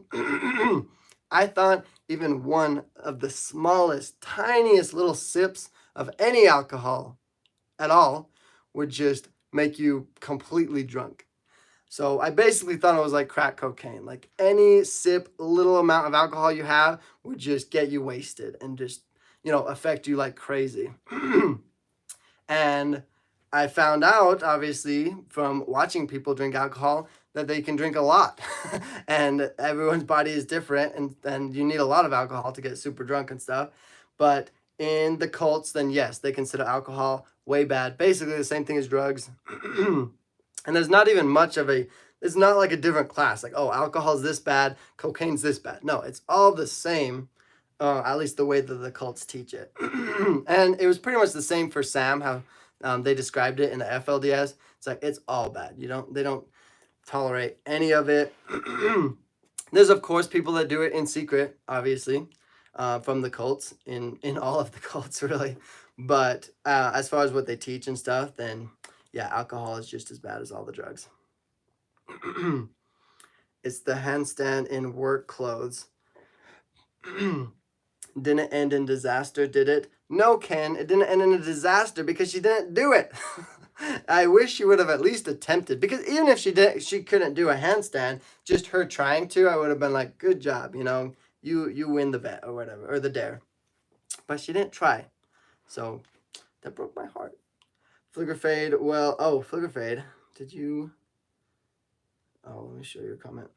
I thought even one of the smallest, tiniest little sips of any alcohol at all would just make you completely drunk. So I basically thought it was like crack cocaine. Like any sip, little amount of alcohol you have would just get you wasted and just, affect you like crazy. And I found out, obviously, from watching people drink alcohol, that they can drink a lot. And everyone's body is different, and you need a lot of alcohol to get super drunk and stuff. But in the cults, then yes, they consider alcohol way bad. Basically the same thing as drugs. And there's not even much of it's not like a different class. Like, oh, alcohol's this bad, cocaine's this bad. No, it's all the same, at least the way that the cults teach it. And it was pretty much the same for Sam, how they described it in the FLDS. It's like, it's all bad. They don't tolerate any of it. There's, of course, people that do it in secret, obviously, from the cults, in all of the cults, really. But as far as what they teach and stuff, then, yeah, alcohol is just as bad as all the drugs. It's the handstand in work clothes. Didn't end in disaster, did it? No, Ken, it didn't end in a disaster because she didn't do it. I wish she would have at least attempted, because even if she couldn't do a handstand, just her trying to, I would have been like, good job, you win the bet or whatever, or the dare. But she didn't try. So that broke my heart. Flicker Fade, Flicker Fade, did you... Oh, let me show you a comment.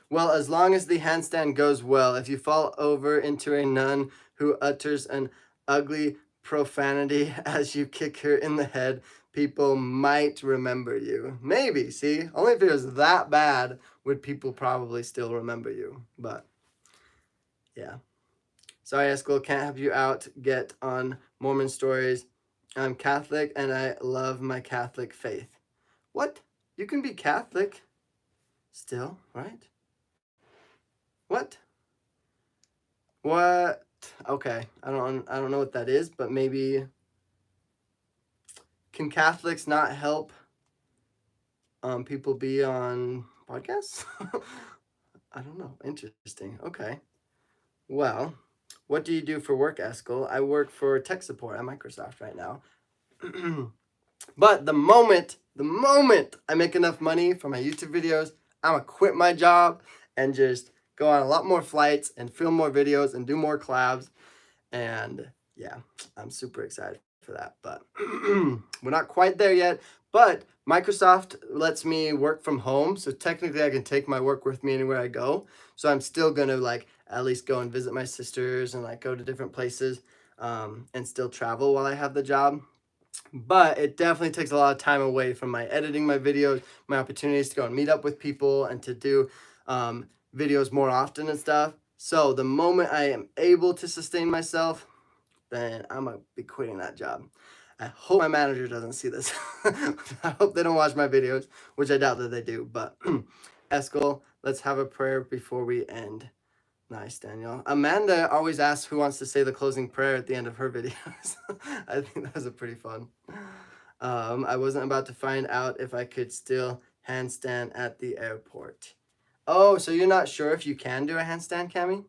Well, as long as the handstand goes well, if you fall over into a nun who utters an ugly profanity as you kick her in the head, people might remember you. Maybe, see? Only if it was that bad would people probably still remember you. But, yeah. Sorry, Eskel, can't help you out. Get on Mormon Stories. I'm Catholic and I love my Catholic faith. What? You can be Catholic still, right? What? What? Okay, I don't know what that is, but maybe... Can Catholics not help people be on podcasts? I don't know. Interesting. Okay. Well, what do you do for work, Eskel? I work for tech support at Microsoft right now. But the moment I make enough money for my YouTube videos, I'm gonna quit my job and just go on a lot more flights and film more videos and do more collabs. And yeah, I'm super excited for that. But we're not quite there yet. But Microsoft lets me work from home, so technically I can take my work with me anywhere I go. So I'm still gonna like at least go and visit my sisters and like go to different places and still travel while I have the job. But it definitely takes a lot of time away from my editing my videos, my opportunities to go and meet up with people and to do videos more often and stuff. So the moment I am able to sustain myself, then I'm going to be quitting that job. I hope my manager doesn't see this. I hope they don't watch my videos, which I doubt that they do. But Eskel, let's have a prayer before we end. Nice, Daniel. Amanda always asks who wants to say the closing prayer at the end of her videos. I think that was a pretty fun. I wasn't about to find out if I could still handstand at the airport. Oh, so you're not sure if you can do a handstand, Cami?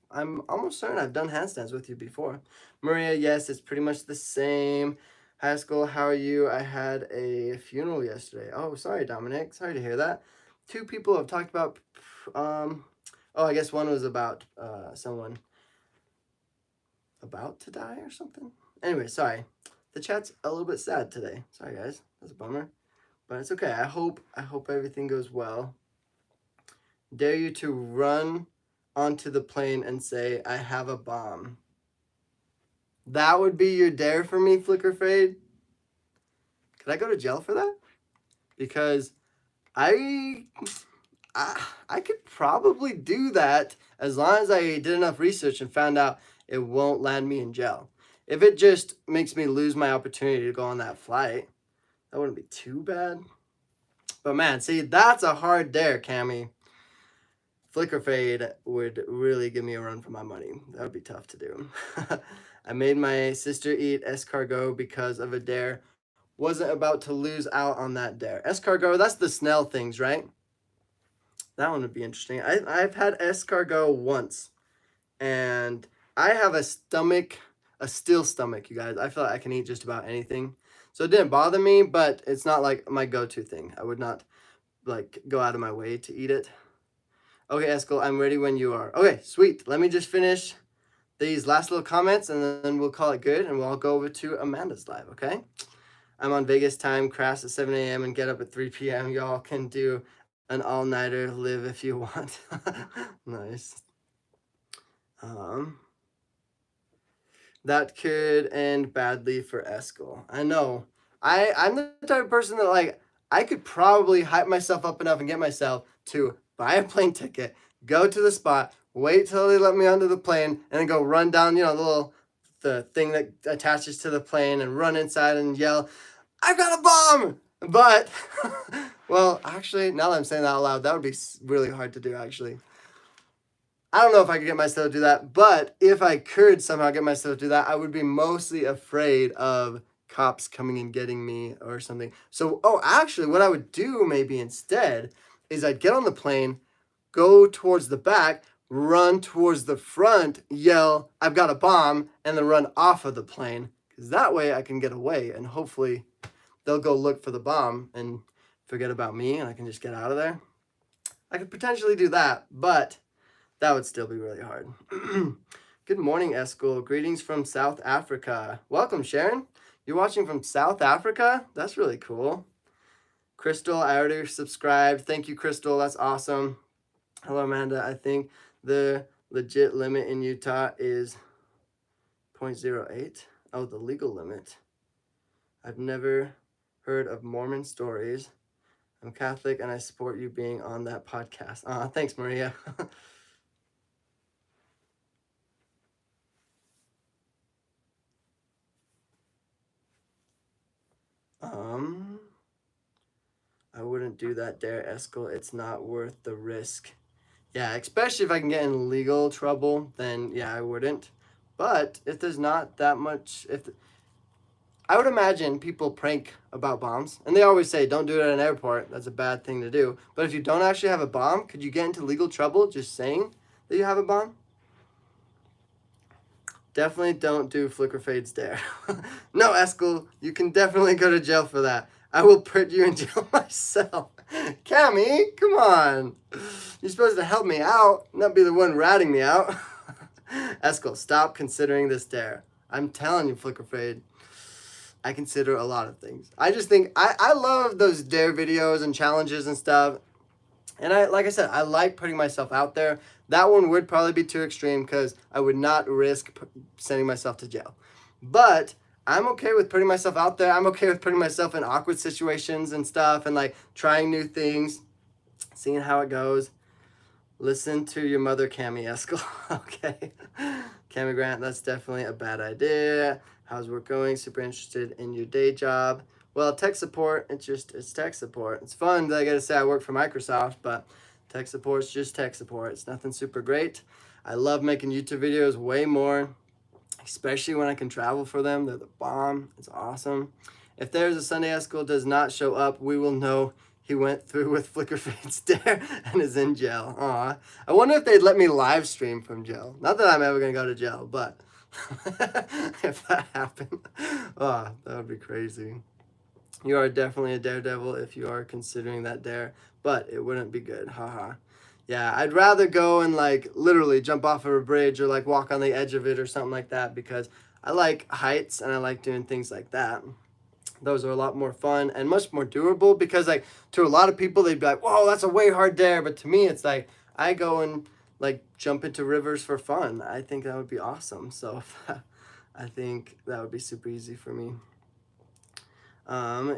I'm almost certain I've done handstands with you before. Maria, yes, it's pretty much the same. High school, how are you? I had a funeral yesterday. Oh, sorry, Dominic. Sorry to hear that. 2 people have talked about I guess one was about someone about to die or something. Anyway, sorry. The chat's a little bit sad today. Sorry, guys. That's a bummer. But it's okay. I hope everything goes well. Dare you to run onto the plane and say, I have a bomb. That would be your dare for me, Flicker Fade? Could I go to jail for that? Because I could probably do that as long as I did enough research and found out it won't land me in jail. If it just makes me lose my opportunity to go on that flight, that wouldn't be too bad. But man, see, that's a hard dare, Cammy. Flicker Fade would really give me a run for my money. That would be tough to do. I made my sister eat escargot because of a dare. Wasn't about to lose out on that dare. Escargot, that's the Snell things, right? That one would be interesting. I've had escargot once, and I have a steel stomach, you guys. I feel like I can eat just about anything. So it didn't bother me, but it's not like my go-to thing. I would not like go out of my way to eat it. Okay, Eskel, I'm ready when you are. Okay, sweet. Let me just finish these last little comments, and then we'll call it good, and we'll all go over to Amanda's live, okay? I'm on Vegas time, crash at 7 a.m. and get up at 3 p.m. Y'all can do an all-nighter live if you want. Nice. That could end badly for Eskel. I know. I'm the type of person that, like, I could probably hype myself up enough and get myself to buy a plane ticket, go to the spot, wait till they let me onto the plane, and then go run down, the thing that attaches to the plane and run inside and yell, I've got a bomb! But, well, actually, now that I'm saying that out loud, that would be really hard to do, actually. I don't know if I could get myself to do that, but if I could somehow get myself to do that, I would be mostly afraid of cops coming and getting me or something. So, actually, what I would do maybe instead is I'd get on the plane, go towards the back, run towards the front, yell, I've got a bomb, and then run off of the plane. because that way I can get away and hopefully they'll go look for the bomb and forget about me and I can just get out of there. I could potentially do that, but that would still be really hard. Good morning, Eskel. Greetings from South Africa. Welcome, Sharon. You're watching from South Africa? That's really cool. Crystal, I already subscribed. Thank you, Crystal. That's awesome. Hello, Amanda. I think the legit limit in Utah is 0.08. Oh, the legal limit. I've never heard of Mormon stories. I'm Catholic and I support you being on that podcast. Thanks, Maria. I wouldn't do that dare, Eskel. It's not worth the risk. Yeah, especially if I can get in legal trouble, then yeah, I wouldn't. But if there's not that much, I would imagine people prank about bombs, and they always say don't do it at an airport. That's a bad thing to do. But if you don't actually have a bomb, could you get into legal trouble just saying that you have a bomb? Definitely don't do Flicker Fade's dare. No, Eskel, you can definitely go to jail for that. I will put you in jail myself. Cammy, come on. You're supposed to help me out, not be the one ratting me out. Eskel, stop considering this dare. I'm telling you, Flicker Fade, I consider a lot of things. I just think, I love those dare videos and challenges and stuff. And like I said, I like putting myself out there. That one would probably be too extreme because I would not risk sending myself to jail. But I'm okay with putting myself out there. I'm okay with putting myself in awkward situations and stuff and like trying new things, seeing how it goes. Listen to your mother, Cammy Eskel. Okay. Cammy Grant, that's definitely a bad idea. How's work going? Super interested in your day job. Well, tech support, it's tech support. It's fun that I gotta say I work for Microsoft, but tech support's just tech support. It's nothing super great. I love making YouTube videos way more, especially when I can travel for them. They're the bomb. It's awesome. If there's a Sunday Eskel does not show up, we will know he went through with Flicker Fade's dare and is in jail. Aw. I wonder if they'd let me live stream from jail. Not that I'm ever gonna go to jail, but if that happened, that would be crazy. You are definitely a daredevil if you are considering that dare, but it wouldn't be good. Haha. Yeah, I'd rather go and like literally jump off of a bridge or like walk on the edge of it or something like that because I like heights and I like doing things like that. Those are a lot more fun and much more doable because like to a lot of people they'd be like, whoa, that's a way hard dare. But to me, it's like I go and like jump into rivers for fun. I think that would be awesome. So I think that would be super easy for me.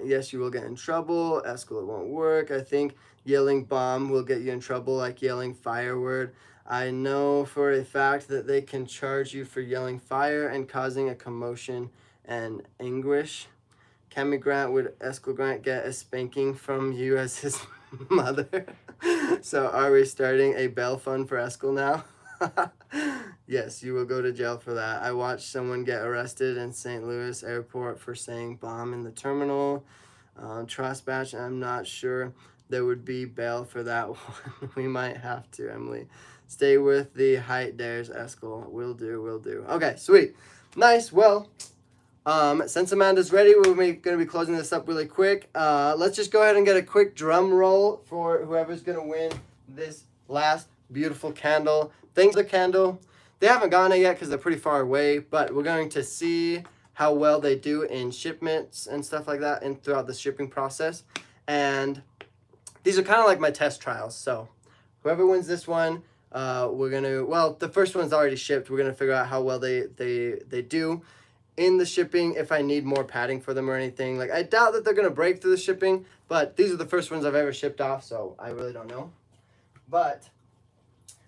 Yes, you will get in trouble. Eskel, it won't work. I think yelling bomb will get you in trouble, like yelling fire word. I know for a fact that they can charge you for yelling fire and causing a commotion and anguish. Cammy Grant, would Eskel Grant get a spanking from you as his mother? So are we starting a bail fund for Eskel now? Yes, you will go to jail for that. I watched someone get arrested in St. Louis airport for saying bomb in the terminal. Trust batch, I'm not sure there would be bail for that one. We might have to, Emily. Stay with the height dares, Eskel. Will do. Okay, sweet. Nice. Well, since Amanda's ready, we're going to be closing this up really quick. Let's just go ahead and get a quick drum roll for whoever's going to win this last beautiful candle. Thanks for the candle. They haven't gotten it yet because they're pretty far away, but we're going to see how well they do in shipments and stuff like that and throughout the shipping process. And these are kind of like my test trials. So whoever wins this one, we're going to, well, the first one's already shipped. We're going to figure out how well they do in the shipping, if I need more padding for them or anything. Like, I doubt that they're going to break through the shipping, but these are the first ones I've ever shipped off, so I really don't know. But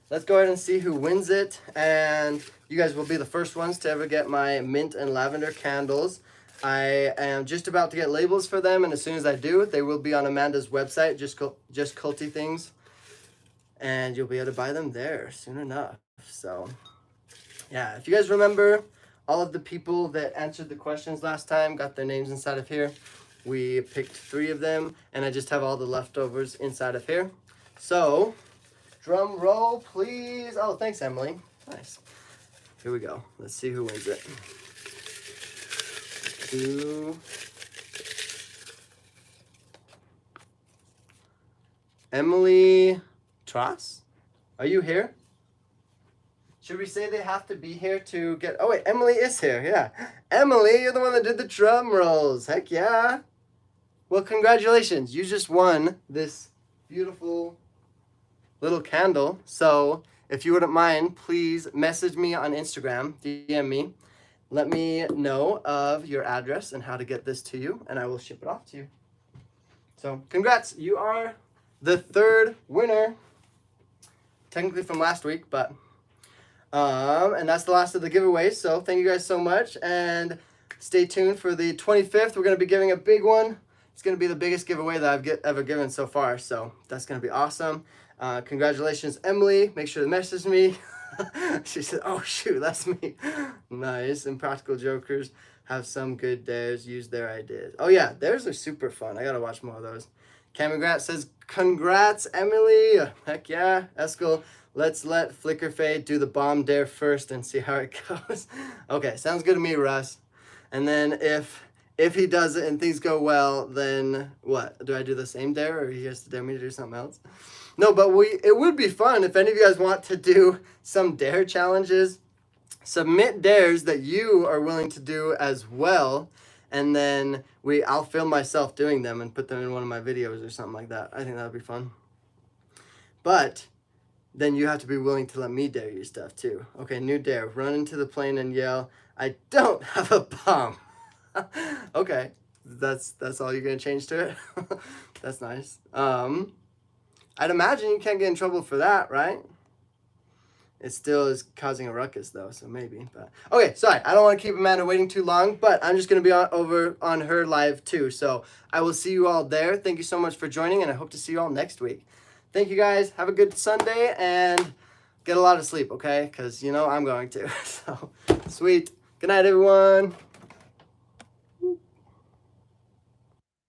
let's go ahead and see who wins it, and you guys will be the first ones to ever get my mint and lavender candles. I am just about to get labels for them, and as soon as I do, they will be on Amanda's website, just Culty Things, and you'll be able to buy them there soon enough. So, yeah, if you guys remember, all of the people that answered the questions last time got their names inside of here. We picked 3 of them, and I just have all the leftovers inside of here. So, drum roll, please. Oh, thanks, Emily. Nice. Here we go. Let's see who wins it. to Emily Tross. Are you here? Should we say they have to be here to get... Oh, wait, Emily is here, yeah. Emily, you're the one that did the drum rolls. Heck yeah. Well, congratulations. You just won this beautiful little candle. So if you wouldn't mind, please message me on Instagram, DM me. Let me know of your address and how to get this to you, and I will ship it off to you. So congrats. You are the third winner. Technically from last week, but... and that's the last of the giveaways, so thank you guys so much, and stay tuned for the 25th. We're going to be giving a big one. It's going to be the biggest giveaway that I've ever given so far, so that's going to be awesome. Congratulations, Emily. Make sure to message me. She said, oh, shoot, that's me. Nice. Impractical Jokers have some good dares. Use their ideas. Oh, yeah, theirs are super fun. I got to watch more of those. Cammy Grant says, congrats, Emily. Heck yeah. Eskel, let's let Flicker Fade do the bomb dare first and see how it goes. Okay, sounds good to me, Russ. And then if he does it and things go well, then what? Do I do the same dare, or he has to dare me to do something else? No, but it would be fun if any of you guys want to do some dare challenges. Submit dares that you are willing to do as well, and then I'll film myself doing them and put them in one of my videos or something like that. I think that would be fun. But then you have to be willing to let me dare you stuff too. Okay, new dare. Run into the plane and yell, I don't have a bomb. Okay, that's all you're going to change to it? That's nice. I'd imagine you can't get in trouble for that, right? It still is causing a ruckus, though, so maybe. But okay, sorry. I don't want to keep Amanda waiting too long, but I'm just going to be over on her live, too. So I will see you all there. Thank you so much for joining, and I hope to see you all next week. Thank you, guys. Have a good Sunday, and get a lot of sleep, okay? Because, you know, I'm going to. So, sweet. Good night, everyone.